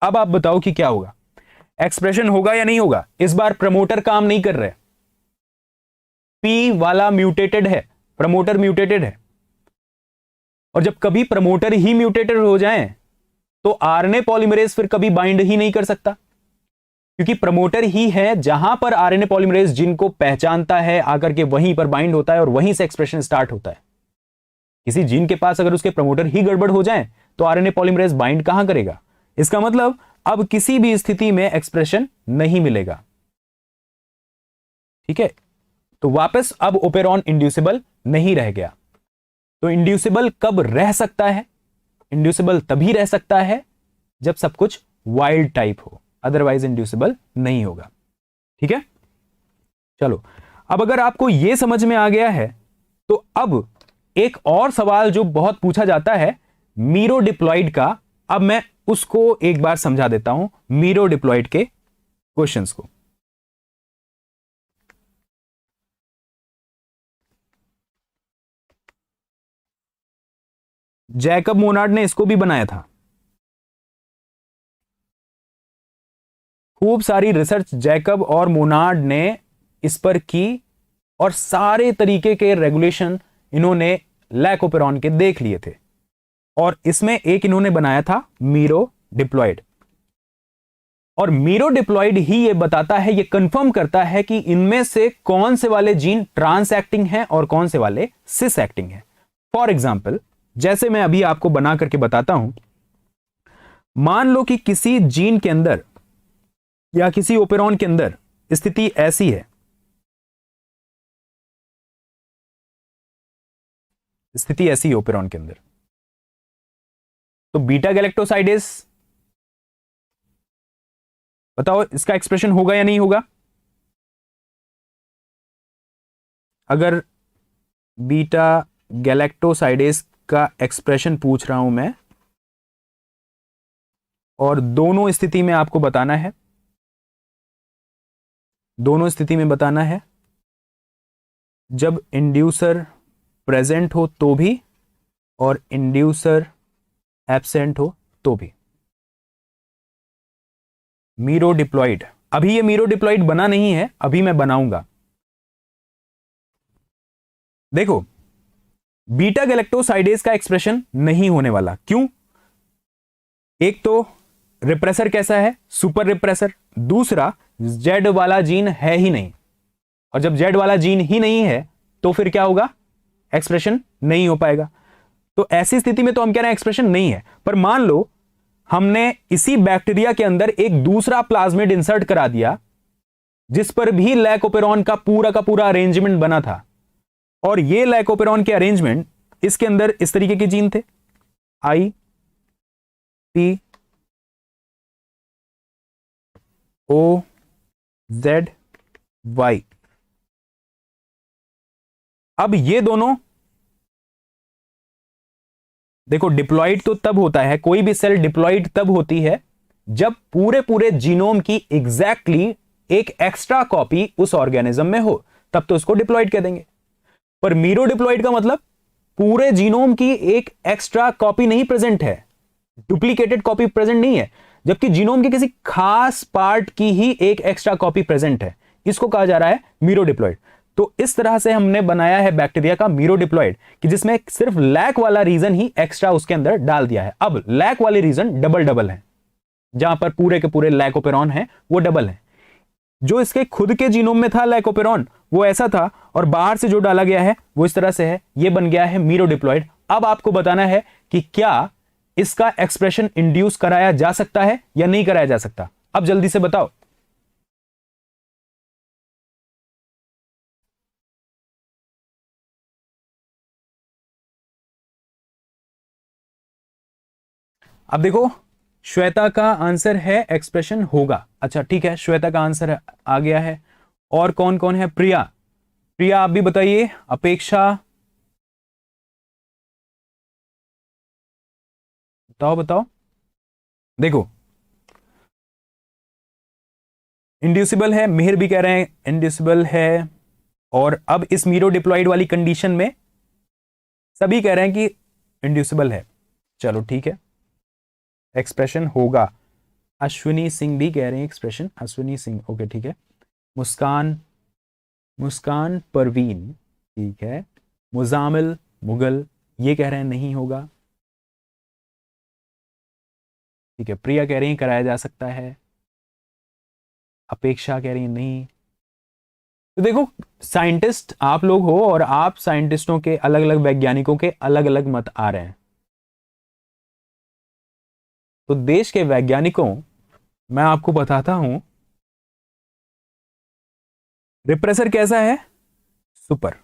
अब आप बताओ कि क्या होगा, एक्सप्रेशन होगा या नहीं होगा? इस बार प्रमोटर काम नहीं कर रहे, पी वाला म्यूटेटेड है, प्रमोटर म्यूटेटेड है। और जब कभी प्रमोटर ही म्यूटेटेड हो जाए तो आरएनए पॉलीमरेज फिर कभी बाइंड ही नहीं कर सकता, क्योंकि प्रमोटर ही है जहां पर आरएनए पॉलीमरेज जिनको पहचानता है आकर के वहीं पर बाइंड होता है, और वहीं से एक्सप्रेशन स्टार्ट होता है। किसी जीन के पास अगर उसके प्रमोटर ही गड़बड़ हो जाए तो आरएनए पॉलीमरेज बाइंड कहां करेगा? इसका मतलब अब किसी भी स्थिति में एक्सप्रेशन नहीं मिलेगा। ठीक है, तो वापस अब ओपेरॉन इंड्यूसिबल नहीं रह गया। तो इंड्यूसिबल कब रह सकता है? इंड्यूसिबल तभी रह सकता है जब सब कुछ वाइल्ड टाइप हो, अदरवाइज इंड्यूसिबल नहीं होगा। ठीक है, चलो अब अगर आपको यह समझ में आ गया है तो अब एक और सवाल जो बहुत पूछा जाता है मीरो डिप्लॉइड का, अब मैं उसको एक बार समझा देता हूं, मीरो डिप्लॉइड के क्वेश्चंस को। जैकब मोनार्ड ने इसको भी बनाया था। खूब सारी रिसर्च जैकब और मोनार्ड ने इस पर की, और सारे तरीके के रेगुलेशन इन्होंने लैक ओपेरॉन के देख लिए थे, और इसमें एक इन्होंने बनाया था मीरो डिप्लॉइड। और मीरो डिप्लॉइड ही ये बताता है, ये कंफर्म करता है कि इनमें से कौन से वाले जीन ट्रांस एक्टिंग हैं और कौन से वाले सिस एक्टिंग हैं। फॉर एग्जाम्पल, जैसे मैं अभी आपको बना करके बताता हूं, मान लो कि किसी जीन के अंदर या किसी ओपेरॉन के अंदर स्थिति ऐसी है, स्थिति ऐसी है ओपेरॉन के अंदर, तो बीटा गैलेक्टोसाइडेज, बताओ इसका एक्सप्रेशन होगा या नहीं होगा? अगर बीटा गैलेक्टोसाइडेज का एक्सप्रेशन पूछ रहा हूं मैं, और दोनों स्थिति में आपको बताना है, दोनों स्थिति में बताना है, जब इंड्यूसर प्रेजेंट हो तो भी और इंड्यूसर एब्सेंट हो तो भी। मीरो डिप्लॉइड, अभी ये मीरो डिप्लॉइड बना नहीं है, अभी मैं बनाऊंगा। देखो, बीटा गैलेक्टोसाइडेज का एक्सप्रेशन नहीं होने वाला, क्यों? एक तो रिप्रेसर कैसा है, सुपर रिप्रेसर, दूसरा जेड वाला जीन है ही नहीं, और जब जेड वाला जीन ही नहीं है तो फिर क्या होगा, एक्सप्रेशन नहीं हो पाएगा। तो ऐसी स्थिति में तो हम कह रहे हैं एक्सप्रेशन नहीं है। पर मान लो हमने इसी बैक्टीरिया के अंदर एक दूसरा प्लाज्मिड इंसर्ट करा दिया जिस पर भी लैकोपेरॉन का पूरा अरेंजमेंट बना था, और ये लैकोपेरॉन के अरेंजमेंट, इसके अंदर इस तरीके के जीन थे, I P O Z Y. अब ये दोनों देखो, डिप्लॉइड तो तब होता है, कोई भी सेल डिप्लॉइड तब होती है जब पूरे जीनोम की एग्जैक्टली एक एक्स्ट्रा कॉपी उस ऑर्गेनिज्म में हो, तब तो उसको डिप्लॉइड कह देंगे। पर मीरो डिप्लॉइड का मतलब पूरे जीनोम की एक एक्स्ट्रा कॉपी नहीं प्रेजेंट है, डुप्लीकेटेड कॉपी प्रेजेंट नहीं है, जबकि जीनोम के किसी खास पार्ट की ही एक एक्स्ट्रा कॉपी प्रेजेंट है, इसको कहा जा रहा है मीरो डिप्लॉइड। तो इस तरह से हमने बनाया है बैक्टीरिया का मीरो डिप्लॉइड कि जिसमें सिर्फ लैक वाला रीजन ही एक्स्ट्रा उसके अंदर डाल दिया है। अब लैक वाले रीजन डबल है, जहां पर पूरे के पूरे लैकोपेरॉन है वो डबल है। जो इसके खुद के जीनोम में था लैकोपेरॉन वो ऐसा था, और बाहर से जो डाला गया है वो इस तरह से है, ये बन गया है मीरो डिप्लॉइड। अब आपको बताना है कि क्या इसका एक्सप्रेशन इंड्यूस कराया जा सकता है या नहीं कराया जा सकता। अब जल्दी से बताओ। अब देखो, श्वेता का आंसर है एक्सप्रेशन होगा। अच्छा ठीक है, श्वेता का आंसर आ गया है। और कौन कौन है? प्रिया, प्रिया आप भी बताइए। अपेक्षा, बताओ बताओ। देखो, इंड्यूसिबल है, मेहर भी कह रहे हैं इंड्यूसिबल है, और अब इस मीरो डिप्लॉइड वाली कंडीशन में सभी कह रहे हैं कि इंड्यूसिबल है। चलो ठीक है, एक्सप्रेशन होगा। अश्विनी सिंह भी कह रहे हैं एक्सप्रेशन, अश्विनी सिंह, ओके ठीक है। मुस्कान, मुस्कान परवीन, ठीक है। मुजामिल मुगल ये कह रहे हैं नहीं होगा, ठीक है। प्रिया कह रही है कराया जा सकता है, अपेक्षा कह रही है नहीं। तो देखो, साइंटिस्ट आप लोग हो और आप साइंटिस्टों के अलग अलग, वैज्ञानिकों के अलग अलग मत आ रहे हैं। तो देश के वैज्ञानिकों, मैं आपको बताता हूं रिप्रेसर कैसा है, सुपर।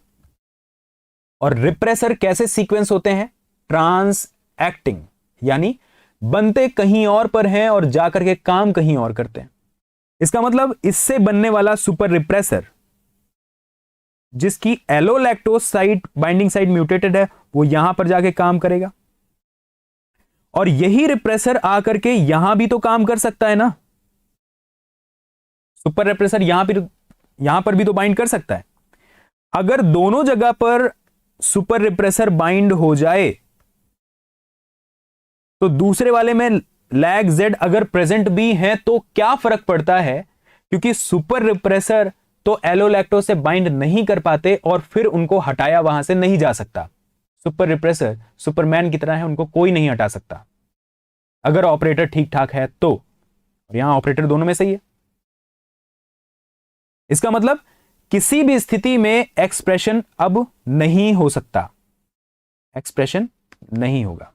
और रिप्रेसर कैसे सीक्वेंस होते हैं, ट्रांस एक्टिंग, यानी बनते कहीं और पर हैं और जाकर के काम कहीं और करते हैं। इसका मतलब इससे बनने वाला सुपर रिप्रेसर जिसकी एलोलैक्टोज साइट बाइंडिंग साइट म्यूटेटेड है वो यहां पर जाके काम करेगा, और यही रिप्रेसर आकर के यहां भी तो काम कर सकता है ना। सुपर रिप्रेसर यहां पर भी तो बाइंड कर सकता है। अगर दोनों जगह पर सुपर रिप्रेसर बाइंड हो जाए तो दूसरे वाले में लैग जेड अगर प्रेजेंट भी है तो क्या फर्क पड़ता है, क्योंकि सुपर रिप्रेसर तो एलोलैक्टोज से बाइंड नहीं कर पाते और फिर उनको हटाया वहां से नहीं जा सकता। सुपर रिप्रेसर सुपरमैन की तरह है, उनको कोई नहीं हटा सकता अगर ऑपरेटर ठीक ठाक है तो। और यहां ऑपरेटर दोनों में सही है। इसका मतलब किसी भी स्थिति में एक्सप्रेशन अब नहीं हो सकता, एक्सप्रेशन नहीं होगा,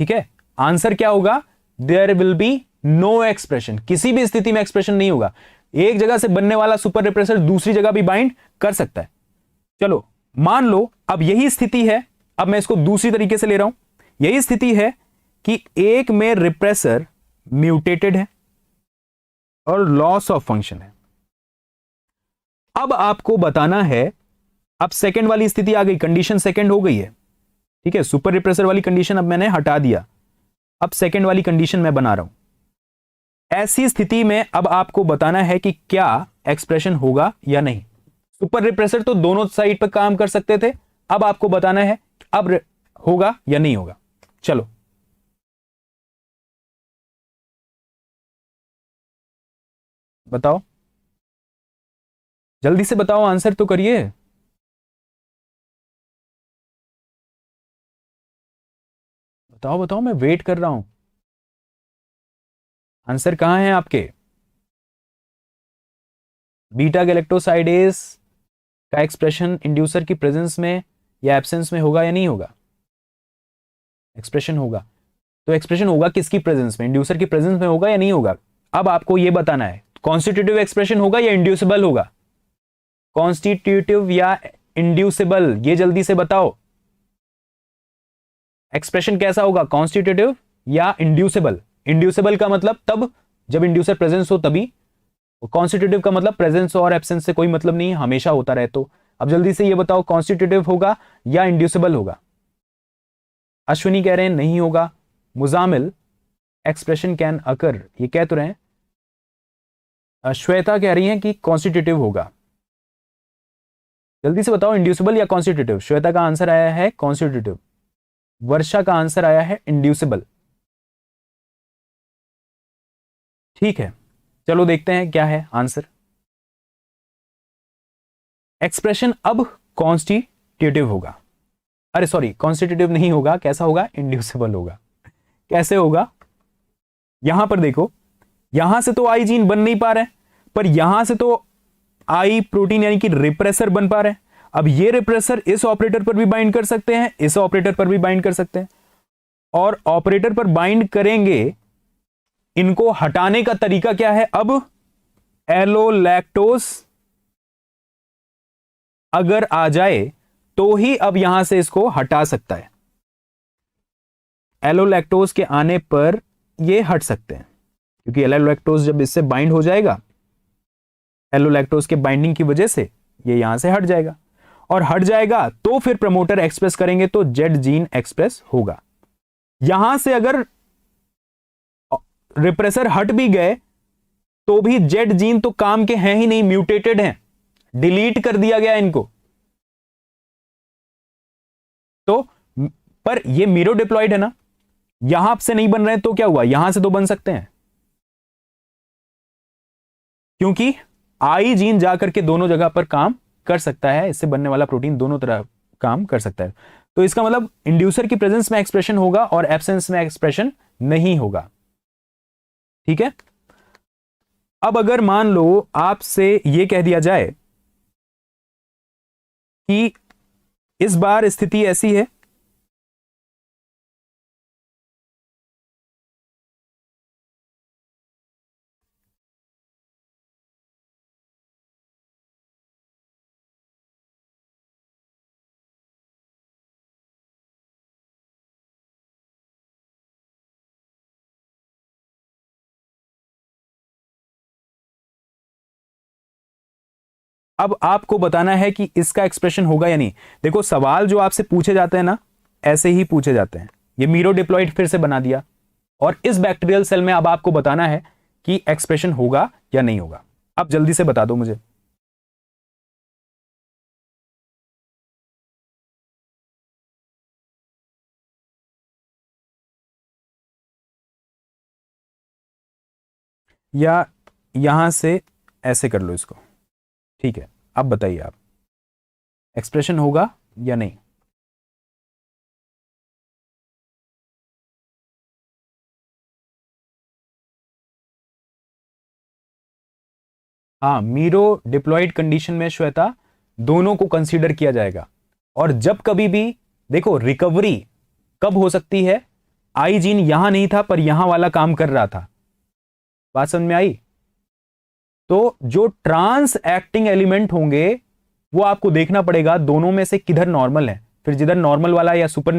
ठीक है। आंसर क्या होगा, there will be no expression, किसी भी स्थिति में एक्सप्रेशन नहीं होगा। एक जगह से बनने वाला सुपर रिप्रेसर दूसरी जगह भी बाइंड कर सकता है। चलो मान लो अब यही स्थिति है, अब मैं इसको दूसरी तरीके से ले रहा हूं। यही स्थिति है कि एक में रिप्रेसर म्यूटेटेड है और लॉस ऑफ फंक्शन है, अब आपको बताना है, अब सेकंड वाली स्थिति आ गई, कंडीशन सेकंड हो गई है, ठीक है, सुपर रिप्रेसर वाली कंडीशन अब मैंने हटा दिया, अब सेकंड वाली कंडीशन मैं बना रहा हूं। ऐसी स्थिति में अब आपको बताना है कि क्या एक्सप्रेशन होगा या नहीं। सुपर रिप्रेसर तो दोनों साइड पर काम कर सकते थे, अब आपको बताना है अब होगा या नहीं होगा। चलो बताओ, जल्दी से बताओ, आंसर तो करिए। बताओ बताओ, मैं वेट कर रहा हूं, आंसर कहां है आपके। बीटा गैलेक्टोसाइडेज का एक्सप्रेशन इंड्यूसर की प्रेजेंस में या एब्सेंस में होगा या नहीं होगा। एक्सप्रेशन होगा, तो एक्सप्रेशन होगा किसकी प्रेजेंस में, इंड्यूसर की प्रेजेंस में होगा या नहीं होगा। अब आपको यह बताना है कॉन्स्टिट्यूटिव एक्सप्रेशन होगा या इंड्यूसिबल होगा। कॉन्स्टिट्यूटिव या इंड्यूसिबल, ये जल्दी से बताओ, एक्सप्रेशन कैसा होगा, कॉन्स्टिट्यूटिव या इंड्यूसिबल। इंड्यूसिबल का मतलब तब जब इंड्यूसर प्रेजेंस हो तभी, कॉन्स्टिट्यूटिव का मतलब प्रेजेंस और एब्सेंस से कोई मतलब नहीं, हमेशा होता रहे। तो अब जल्दी से ये बताओ, कॉन्स्टिट्यूटिव होगा या इंड्यूसिबल होगा। अश्विनी कह रहे हैं नहीं होगा, मुजामिल एक्सप्रेशन कैन अकर, ये कह तो रहे हैं। श्वेता कह रही हैं कि कॉन्स्टिट्यूटिव होगा। जल्दी से बताओ इंड्यूसिबल या कॉन्स्टिट्यूटिव। श्वेता का आंसर आया है कॉन्स्टिट्यूटिव, वर्षा का आंसर आया है इंड्यूसिबल। ठीक है, चलो देखते हैं क्या है आंसर। एक्सप्रेशन अब कॉन्स्टिट्यूटिव होगा, अरे सॉरी कॉन्स्टिट्यूटिव नहीं होगा, कैसा होगा, इंड्यूसिबल होगा। कैसे होगा, यहां पर देखो, यहां से तो आई जीन बन नहीं पा रहे, पर यहां से तो आई प्रोटीन यानी कि रिप्रेसर बन पा रहे हैं। अब ये रिप्रेसर इस ऑपरेटर पर भी बाइंड कर सकते हैं, इस ऑपरेटर पर भी बाइंड कर सकते हैं, और ऑपरेटर पर बाइंड करेंगे, इनको हटाने का तरीका क्या है। अब एलोलैक्टोज अगर आ जाए तो ही अब यहां से इसको हटा सकता है। एलोलैक्टोज के आने पर ये हट सकते हैं, क्योंकि एलोलैक्टोज जब इससे बाइंड हो जाएगा, एलोलैक्टोज के बाइंडिंग की वजह से ये यहां से हट जाएगा, और हट जाएगा तो फिर प्रमोटर एक्सप्रेस करेंगे तो जेड जीन एक्सप्रेस होगा। यहां से अगर रिप्रेसर हट भी गए तो भी जेड जीन तो काम के हैं ही नहीं, म्यूटेटेड हैं, डिलीट कर दिया गया इनको। तो पर ये मीरो डिप्लॉयड है ना, यहां से नहीं बन रहे तो क्या हुआ, यहां से तो बन सकते हैं, क्योंकि आई जीन जाकर के दोनों जगह पर काम कर सकता है, इससे बनने वाला प्रोटीन दोनों तरह काम कर सकता है। तो इसका मतलब इंड्यूसर की प्रेजेंस में एक्सप्रेशन होगा और एब्सेंस में एक्सप्रेशन नहीं होगा। ठीक है, अब अगर मान लो आपसे यह कह दिया जाए कि इस बार स्थिति ऐसी है, अब आपको बताना है कि इसका एक्सप्रेशन होगा या नहीं। देखो सवाल जो आपसे पूछे जाते हैं ना, ऐसे ही पूछे जाते हैं। ये मीरो डिप्लॉइड फिर से बना दिया, और इस बैक्टीरियल सेल में अब आपको बताना है कि एक्सप्रेशन होगा या नहीं होगा। अब जल्दी से बता दो मुझे। या यहां से ऐसे कर लो इसको, ठीक है। अब बताइए आप, एक्सप्रेशन होगा या नहीं। हाँ, मीरो डिप्लॉयड कंडीशन में श्वेता दोनों को कंसीडर किया जाएगा। और जब कभी भी देखो रिकवरी कब हो सकती है, आई जीन यहां नहीं था पर यहां वाला काम कर रहा था, बात समझ में आई। तो जो ट्रांस एक्टिंग एलिमेंट होंगे वो आपको देखना पड़ेगा दोनों में से किधर नॉर्मल है, फिर जिधर नॉर्मल वाला या सुपर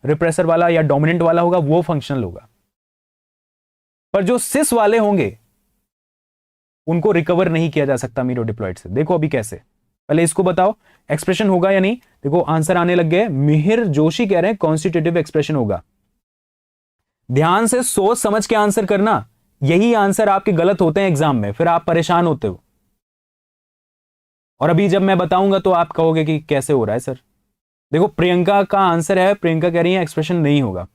रिप्रेसर वाला या डोमिनेंट वाला होगा वो फंक्शनल होगा। पर जो सिस वाले होंगे उनको रिकवर नहीं किया जा सकता मीरोडिप्लॉइड से। देखो अभी कैसे, पहले इसको बताओ एक्सप्रेशन होगा या नहीं। देखो आंसर आने लग गए। मिहिर जोशी कह रहे हैं कॉन्स्टिट्यूटिव एक्सप्रेशन होगा। ध्यान से सोच समझ के आंसर करना, यही आंसर आपके गलत होते हैं एग्जाम में, फिर आप परेशान होते हो। और अभी जब मैं बताऊंगा तो आप कहोगे कि कैसे हो रहा है सर। देखो प्रियंका का आंसर है, प्रियंका कह रही है एक्सप्रेशन नहीं होगा।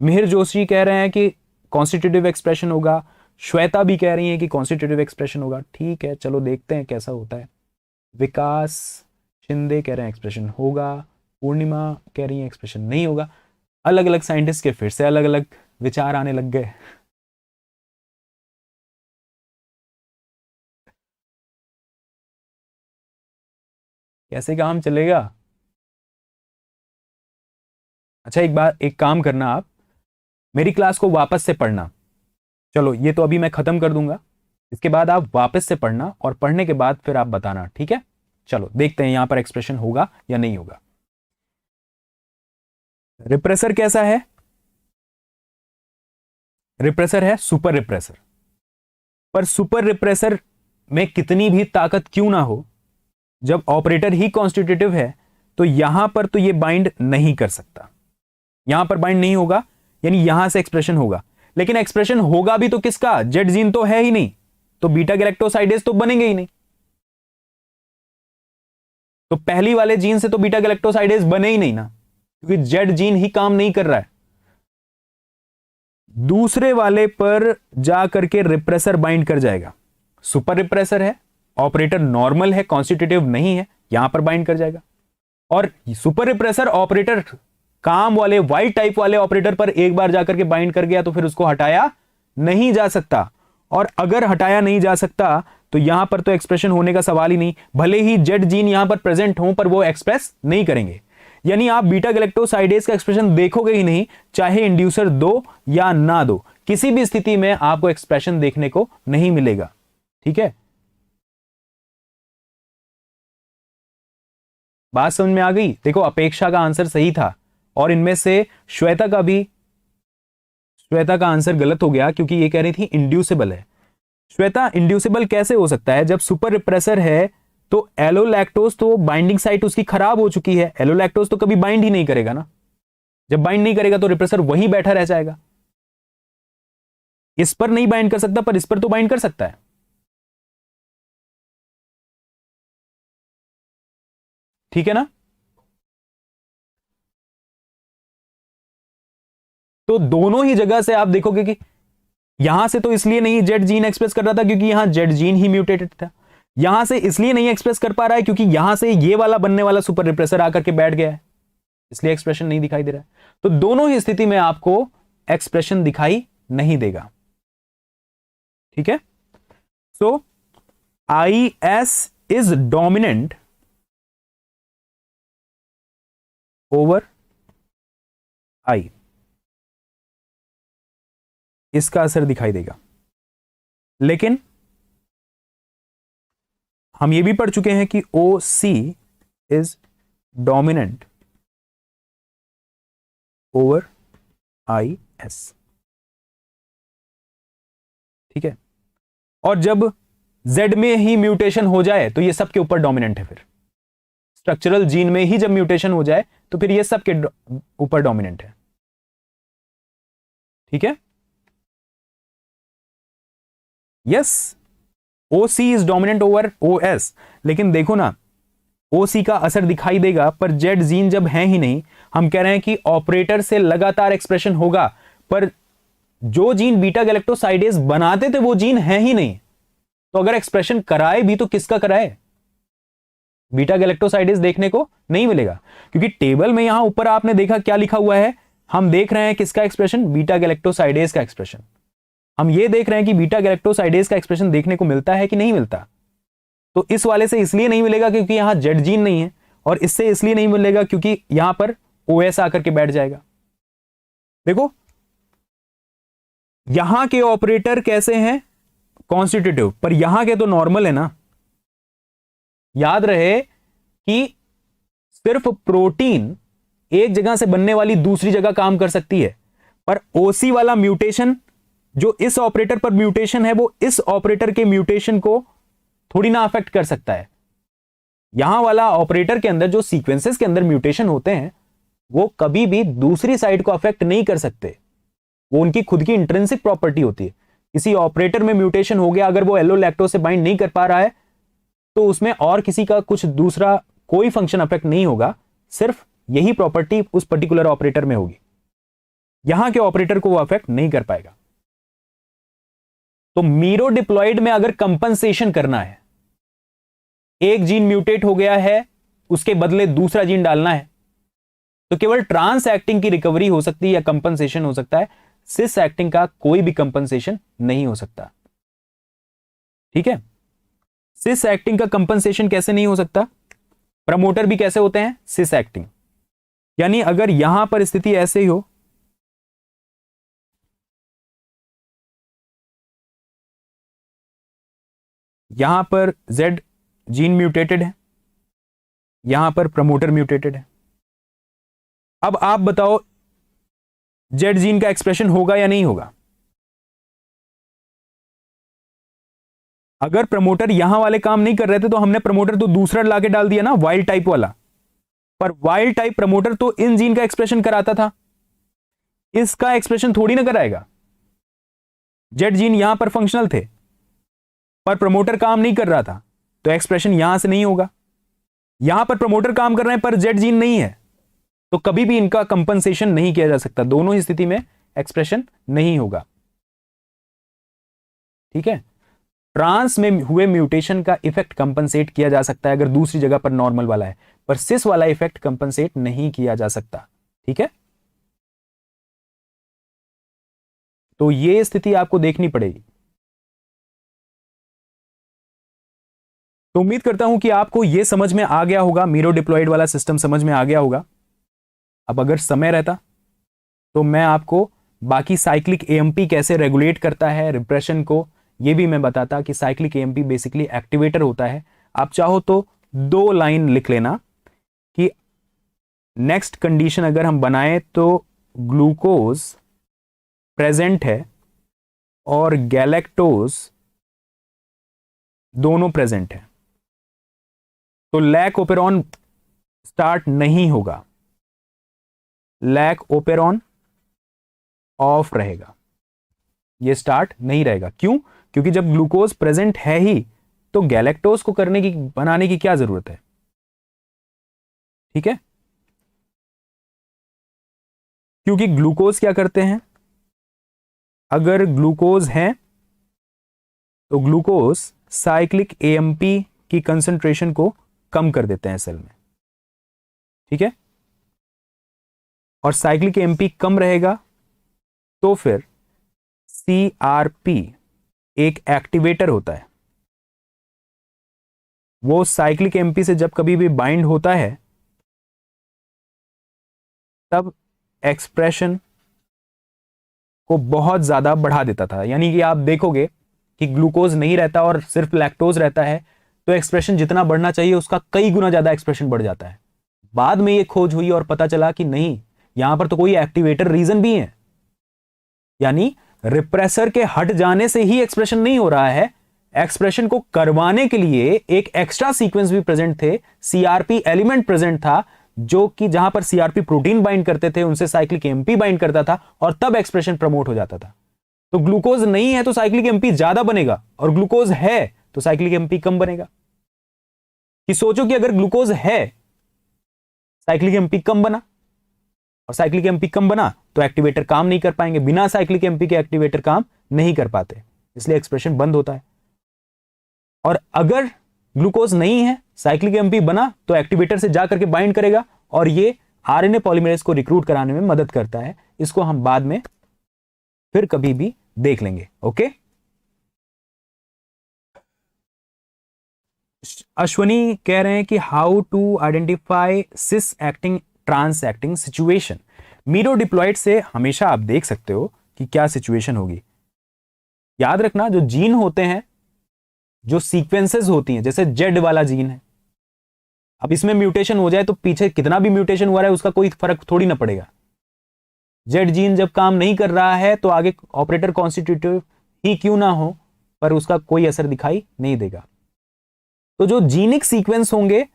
मिहिर जोशी कह रहे हैं कि कॉन्स्टिट्यूटिव एक्सप्रेशन होगा। श्वेता भी कह रही है कि कॉन्स्टिट्यूटिव एक्सप्रेशन होगा। ठीक है चलो देखते हैं कैसा होता है। विकास शिंदे कह रहे हैं एक्सप्रेशन होगा। पूर्णिमा कह रही है एक्सप्रेशन नहीं होगा। अलग अलग साइंटिस्ट के फिर से अलग अलग विचार आने लग गए। कैसे काम चलेगा। अच्छा एक बार एक काम करना, आप मेरी क्लास को वापस से पढ़ना। चलो ये तो अभी मैं खत्म कर दूंगा, इसके बाद आप वापस से पढ़ना और पढ़ने के बाद फिर आप बताना, ठीक है। चलो देखते हैं यहां पर एक्सप्रेशन होगा या नहीं होगा। रिप्रेसर कैसा है, रिप्रेसर है सुपर रिप्रेसर। पर सुपर रिप्रेसर में कितनी भी ताकत क्यों ना हो, जब ऑपरेटर ही कॉन्स्टिट्यूटिव है तो यहां पर तो ये बाइंड नहीं कर सकता, यहां पर बाइंड नहीं होगा, यानी यहां से एक्सप्रेशन होगा। लेकिन एक्सप्रेशन होगा भी तो किसका, जेड जीन तो है ही नहीं, तो बीटा गैलेक्टोसाइडेज तो बनेंगे ही नहीं। तो पहली वाले जीन से तो बीटा गैलेक्टोसाइडेज बने ही नहीं ना, क्योंकि जेड जीन ही काम नहीं कर रहा है। दूसरे वाले पर जा करके रिप्रेसर बाइंड कर जाएगा। सुपर रिप्रेसर है, ऑपरेटर नॉर्मल है, कॉन्स्टिट्यूटिव नहीं है, यहां पर बाइंड कर जाएगा। और सुपर रिप्रेसर ऑपरेटर काम वाले वाइट टाइप वाले ऑपरेटर पर एक बार जाकर के बाइंड कर गया तो फिर उसको हटाया नहीं जा सकता। और अगर हटाया नहीं जा सकता तो यहां पर तो एक्सप्रेशन होने का सवाल ही नहीं। भले ही जेड जीन यहां पर प्रेजेंट हो पर वो एक्सप्रेस नहीं करेंगे, यानी आप बीटा गैलेक्टोसाइडेज का एक्सप्रेशन देखोगे ही नहीं, चाहे इंड्यूसर दो या ना दो, किसी भी स्थिति में आपको एक्सप्रेशन देखने को नहीं मिलेगा। ठीक है, बात समझ में आ गई। देखो अपेक्षा का आंसर सही था और इनमें से श्वेता का आंसर गलत हो गया क्योंकि ये कह रही थी इंड्यूसिबल है। श्वेता इंड्यूसिबल कैसे हो सकता है, जब सुपर रिप्रेसर है तो एलोलैक्टोज तो बाइंडिंग साइट उसकी खराब हो चुकी है, एलोलैक्टोज तो कभी बाइंड ही नहीं करेगा ना। जब बाइंड नहीं करेगा तो रिप्रेसर वहीं बैठा रह जाएगा। इस पर नहीं बाइंड कर सकता पर इस पर तो बाइंड कर सकता है। ठीक है ना। तो दोनों ही जगह से आप देखोगे कि यहां से तो इसलिए नहीं जेड जीन एक्सप्रेस कर रहा था क्योंकि यहां जेड जीन ही म्यूटेटेड था। यहां से इसलिए नहीं एक्सप्रेस कर पा रहा है क्योंकि यहां से ये वाला बनने वाला सुपर रिप्रेसर आकर के बैठ गया है, इसलिए एक्सप्रेशन नहीं दिखाई दे रहा है। तो दोनों ही स्थिति में आपको एक्सप्रेशन दिखाई नहीं देगा। ठीक है, so I S is dominant over I, इसका असर दिखाई देगा। लेकिन हम ये भी पढ़ चुके हैं कि O C is dominant over I S. ठीक है, और जब जेड में ही म्यूटेशन हो जाए तो ये सबके ऊपर डोमिनेंट है। फिर स्ट्रक्चरल जीन में ही जब म्यूटेशन हो जाए तो फिर ये सबके ऊपर डोमिनेंट है। ठीक है, yes O C is dominant over O S. लेकिन देखो ना, ओ सी का असर दिखाई देगा पर जेड जीन जब है ही नहीं, हम कह रहे हैं कि ऑपरेटर से लगातार एक्सप्रेशन होगा, पर जो जीन बीटा गैलेक्टोसाइडेज बनाते थे वो जीन है ही नहीं। तो अगर एक्सप्रेशन कराए भी तो किसका कराए, बीटा गैलेक्टोसाइडेज देखने को नहीं मिलेगा। क्योंकि टेबल में यहां ऊपर आपने देखा क्या लिखा हुआ है, हम देख रहे हैं किसका एक्सप्रेशन, बीटा गैलेक्टोसाइडेज का एक्सप्रेशन। हम ये देख रहे हैं कि बीटा गैलेक्टोसाइडेज का एक्सप्रेशन देखने को मिलता है कि नहीं मिलता। तो इस वाले से इसलिए नहीं मिलेगा क्योंकि यहां जेड जीन नहीं है, और इससे इसलिए नहीं मिलेगा क्योंकि यहां पर ओएस आकर के बैठ जाएगा। देखो यहां के ऑपरेटर कैसे हैं, कॉन्स्टिट्यूटिव, पर यहां के तो नॉर्मल है ना। याद रहे कि सिर्फ प्रोटीन एक जगह से बनने वाली दूसरी जगह काम कर सकती है, पर ओसी वाला म्यूटेशन जो इस ऑपरेटर पर म्यूटेशन है वो इस ऑपरेटर के म्यूटेशन को थोड़ी ना अफेक्ट कर सकता है। यहां वाला ऑपरेटर के अंदर जो सीक्वेंसेस के अंदर म्यूटेशन होते हैं वो कभी भी दूसरी साइड को अफेक्ट नहीं कर सकते, वो उनकी खुद की इंट्रिंसिक प्रॉपर्टी होती है। किसी ऑपरेटर में म्यूटेशन हो गया, अगर वो एलो लैक्टोज से बाइंड नहीं कर पा रहा है तो उसमें और किसी का कुछ दूसरा कोई फंक्शन अफेक्ट नहीं होगा, सिर्फ यही प्रॉपर्टी उस पर्टिकुलर ऑपरेटर में होगी, यहां के ऑपरेटर को वो अफेक्ट नहीं कर पाएगा। तो मीरो डिप्लॉयड में अगर कंपनसेशन करना है, एक जीन म्यूटेट हो गया है उसके बदले दूसरा जीन डालना है, तो केवल ट्रांस एक्टिंग की रिकवरी हो सकती है या कंपनसेशन हो सकता है, सिस एक्टिंग का कोई भी कंपनसेशन नहीं हो सकता। ठीक है, सिस एक्टिंग का कंपनसेशन कैसे नहीं हो सकता? प्रमोटर भी कैसे होते हैं? सिस एक्टिंग। यानी अगर यहां पर स्थिति ऐसे ही हो, यहां पर Z जीन म्यूटेटेड है, यहां पर प्रमोटर म्यूटेटेड है। अब आप बताओ Z जीन का एक्सप्रेशन होगा या नहीं होगा? अगर प्रमोटर यहां वाले काम नहीं कर रहे थे तो हमने प्रमोटर तो दूसरा लाके डाल दिया ना, वाइल्ड टाइप वाला। पर वाइल्ड टाइप प्रमोटर तो इन जीन का एक्सप्रेशन कराता था, इसका एक्सप्रेशन थोड़ी ना कराएगा। Z जीन यहां पर फंक्शनल थे पर प्रमोटर काम नहीं कर रहा था, तो एक्सप्रेशन यहां से नहीं होगा। यहां पर प्रमोटर काम कर रहे हैं पर Z जीन नहीं है, तो कभी भी इनका कंपनसेशन नहीं किया जा सकता, दोनों ही स्थिति में एक्सप्रेशन नहीं होगा। ठीक है, ट्रांस में हुए म्यूटेशन का इफेक्ट कंपनसेट किया जा सकता है अगर दूसरी जगह पर नॉर्मल वाला है, पर सिस वाला इफेक्ट कंपनसेट नहीं किया जा सकता। ठीक है, तो यह स्थिति आपको देखनी पड़ेगी। तो उम्मीद करता हूं कि आपको यह समझ में आ गया होगा, मीरो डिप्लॉयड वाला सिस्टम समझ में आ गया होगा। अब अगर समय रहता तो मैं आपको बाकी साइक्लिक एएमपी कैसे रेगुलेट करता है रिप्रेशन को, यह भी मैं बताता कि साइक्लिक एएमपी बेसिकली एक्टिवेटर होता है। आप चाहो तो 2 लाइन लिख लेना कि नेक्स्ट कंडीशन अगर हम बनाएं तो ग्लूकोज प्रेजेंट है और गैलेक्टोज दोनों प्रेजेंट है, तो लैक ओपेरॉन स्टार्ट नहीं होगा, लैक ओपेरॉन ऑफ रहेगा, ये स्टार्ट नहीं रहेगा। क्यों? क्योंकि जब ग्लूकोज प्रेजेंट है ही तो गैलेक्टोज को बनाने की क्या जरूरत है? ठीक है, क्योंकि ग्लूकोज क्या करते हैं, अगर ग्लूकोज है तो ग्लूकोज साइक्लिक एएमपी की कंसंट्रेशन को कम कर देते हैं सेल में। ठीक है, और साइक्लिक एएमपी कम रहेगा तो फिर सीआरपी एक एक्टिवेटर होता है, वो साइक्लिक एएमपी से जब कभी भी बाइंड होता है तब एक्सप्रेशन को बहुत ज्यादा बढ़ा देता था। यानी कि आप देखोगे कि ग्लूकोज नहीं रहता और सिर्फ लैक्टोज रहता है तो एक्सप्रेशन जितना बढ़ना चाहिए उसका कई गुना ज्यादा एक्सप्रेशन बढ़ जाता है। बाद में ये खोज हुई और पता चला कि नहीं, यहां पर तो कोई एक्टिवेटर रीजन भी है, यानी रिप्रेसर के हट जाने से ही एक्सप्रेशन नहीं हो रहा है, एक्सप्रेशन को करवाने के लिए एक एक्स्ट्रा सीक्वेंस भी प्रेजेंट थे, सीआरपी एलिमेंट प्रेजेंट था, जो कि जहां पर सीआरपी प्रोटीन बाइंड करते थे उनसे साइक्लिक एएमपी बाइंड करता था और तब एक्सप्रेशन प्रमोट हो जाता था। तो ग्लूकोज नहीं है तो साइक्लिक एएमपी ज्यादा बनेगा और ग्लूकोज है तो साइक्लिक एएमपी कम बनेगा। कि सोचो कि अगर ग्लूकोज है, साइक्लिक एएमपी कम बना और साइक्लिक एएमपी कम बना तो एक्टिवेटर काम नहीं कर पाएंगे, बिना साइक्लिक एएमपी के एक्टिवेटर काम नहीं कर पाते, इसलिए एक्सप्रेशन बंद होता है। और अगर ग्लूकोज नहीं है, साइक्लिक एएमपी बना तो एक्टिवेटर से जाकर के बाइंड करेगा और ये आरएनए पॉलीमरेज को रिक्रूट कराने में मदद करता है। इसको हम बाद में फिर कभी भी देख लेंगे। ओके, अश्वनी कह रहे हैं कि how to identify cis acting trans acting situation. Merodiploid से हमेशा आप देख सकते हो कि क्या सिचुएशन होगी। याद रखना, जो जीन होते हैं, जो सीक्वेंसेस होती हैं, जैसे जेड वाला जीन है, अब इसमें म्यूटेशन हो जाए तो पीछे कितना भी म्यूटेशन हुआ है उसका कोई फर्क थोड़ी ना पड़ेगा। जेड जीन जब काम नहीं कर रहा है तो आगे ऑपरेटर कॉन्स्टिट्यूटिव ही क्यों ना हो पर उसका कोई असर दिखाई नहीं देगा। तो जो जीनिक सीक्वेंस होंगे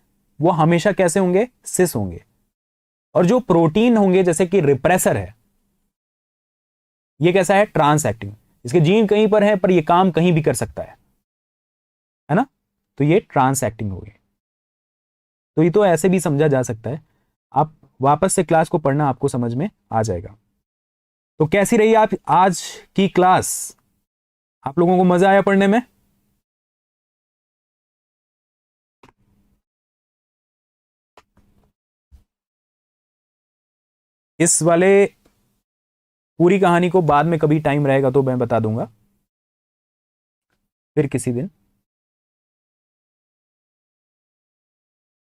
वो हमेशा कैसे होंगे, सिस होंगे। और जो प्रोटीन होंगे जैसे कि रिप्रेसर है, ये कैसा है, ट्रांस एक्टिंग। इसके जीन कहीं पर है पर ये काम कहीं भी कर सकता है ना, तो ये ट्रांस एक्टिंग हो गई। तो ये तो ऐसे भी समझा जा सकता है, आप वापस से क्लास को पढ़ना, आपको समझ में आ जाएगा। तो कैसी रही आप आज की क्लास, आप लोगों को मजा आया पढ़ने में? इस वाले पूरी कहानी को बाद में कभी टाइम रहेगा तो मैं बता दूंगा फिर किसी दिन।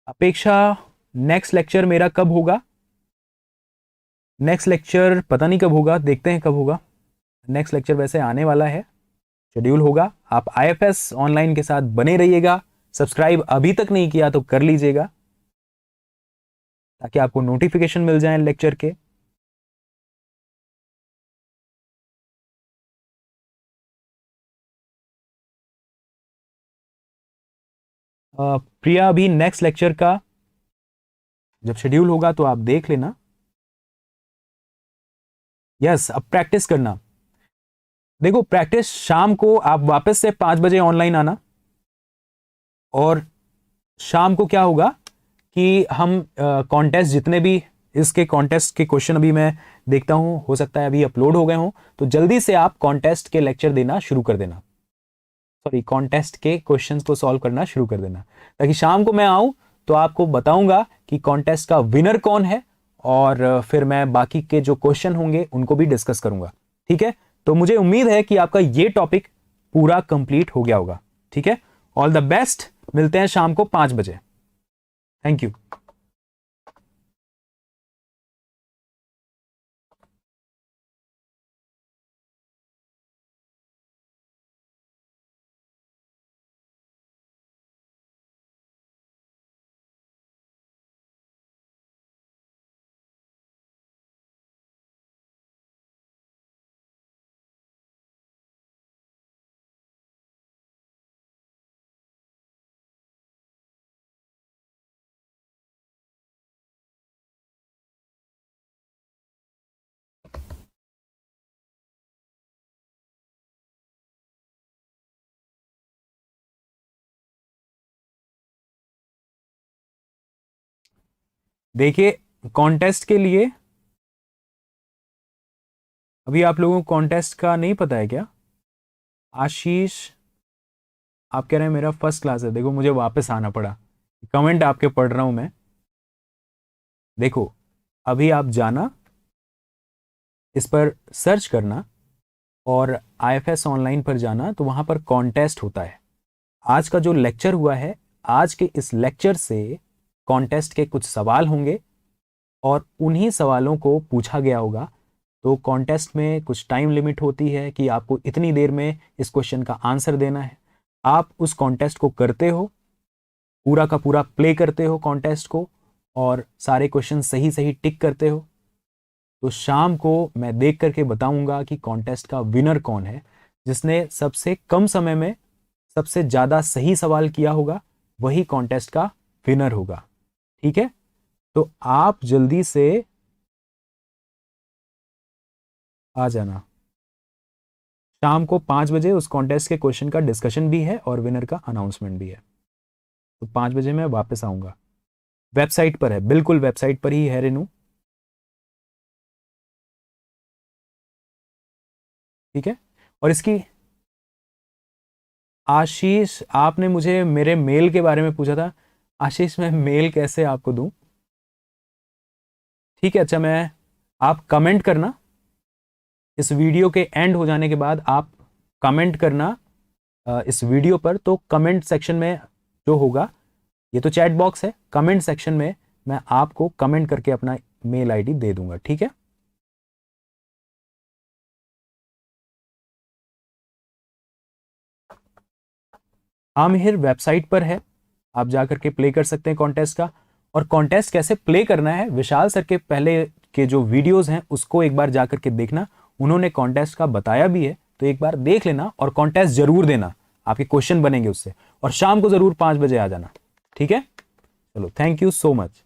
अपेक्षा, नेक्स्ट लेक्चर मेरा कब होगा? नेक्स्ट लेक्चर पता नहीं कब होगा, देखते हैं कब होगा। नेक्स्ट लेक्चर वैसे आने वाला है, शेड्यूल होगा। आप आईएफएस ऑनलाइन के साथ बने रहिएगा। सब्सक्राइब अभी तक नहीं किया तो कर लीजिएगा ताकि आपको नोटिफिकेशन मिल जाए लेक्चर के। प्रिया, अभी नेक्स्ट लेक्चर का जब शेड्यूल होगा तो आप देख लेना। यस, अब प्रैक्टिस करना। देखो, प्रैक्टिस शाम को आप वापस से 5 बजे ऑनलाइन आना, और शाम को क्या होगा कि हम कॉन्टेस्ट जितने भी, इसके कॉन्टेस्ट के क्वेश्चन अभी मैं देखता हूं, हो सकता है अभी अपलोड हो गए हों, तो जल्दी से आप कॉन्टेस्ट के लेक्चर देना शुरू कर देना, सॉरी कॉन्टेस्ट के क्वेश्चंस को सॉल्व करना शुरू कर देना, ताकि शाम को मैं आऊं तो आपको बताऊंगा कि कॉन्टेस्ट का विनर कौन है, और फिर मैं बाकी के जो क्वेश्चन होंगे उनको भी डिस्कस करूंगा। ठीक है, तो मुझे उम्मीद है कि आपका ये टॉपिक पूरा कंप्लीट हो गया होगा। ठीक है, ऑल द बेस्ट, मिलते हैं शाम को 5 बजे। Thank you. देखिए, कॉन्टेस्ट के लिए अभी आप लोगों को कॉन्टेस्ट का नहीं पता है क्या? आशीष, आप कह रहे हैं मेरा फर्स्ट क्लास है। देखो, मुझे वापस आना पड़ा, कमेंट आपके पढ़ रहा हूं मैं। देखो, अभी आप जाना, इस पर सर्च करना और आईएफएस ऑनलाइन पर जाना, तो वहां पर कॉन्टेस्ट होता है। आज का जो लेक्चर हुआ है, आज के इस लेक्चर से कॉन्टेस्ट के कुछ सवाल होंगे और उन्हीं सवालों को पूछा गया होगा। तो कॉन्टेस्ट में कुछ टाइम लिमिट होती है कि आपको इतनी देर में इस क्वेश्चन का आंसर देना है। आप उस कॉन्टेस्ट को करते हो, पूरा का पूरा प्ले करते हो कॉन्टेस्ट को, और सारे क्वेश्चन सही सही टिक करते हो, तो शाम को मैं देख करके बताऊंगा कि कॉन्टेस्ट का विनर कौन है। जिसने सबसे कम समय में सबसे ज्यादा सही सवाल किया होगा वही कॉन्टेस्ट का विनर होगा। ठीक है, तो आप जल्दी से आ जाना। शाम को 5 बजे उस कॉन्टेस्ट के क्वेश्चन का डिस्कशन भी है और विनर का अनाउंसमेंट भी है। तो 5 बजे मैं वापस आऊंगा। वेबसाइट पर है, बिल्कुल वेबसाइट पर ही है रेनू। ठीक है, और इसकी, आशीष, आपने मुझे मेरे मेल के बारे में पूछा था। आशीष, मैं मेल कैसे आपको दूं? ठीक है, अच्छा, मैं, आप कमेंट करना इस वीडियो के एंड हो जाने के बाद, आप कमेंट करना इस वीडियो पर। तो कमेंट सेक्शन में जो होगा, ये तो चैट बॉक्स है, कमेंट सेक्शन में मैं आपको कमेंट करके अपना मेल आईडी दे दूंगा। ठीक है, आमिर वेबसाइट पर है, आप जाकर के प्ले कर सकते हैं कॉन्टेस्ट का। और कॉन्टेस्ट कैसे प्ले करना है, विशाल सर के पहले के जो वीडियोस हैं उसको एक बार जा करके देखना, उन्होंने कॉन्टेस्ट का बताया भी है, तो एक बार देख लेना और कॉन्टेस्ट जरूर देना, आपके क्वेश्चन बनेंगे उससे। और शाम को जरूर 5 बजे आ जाना, ठीक है। चलो, थैंक यू सो मच।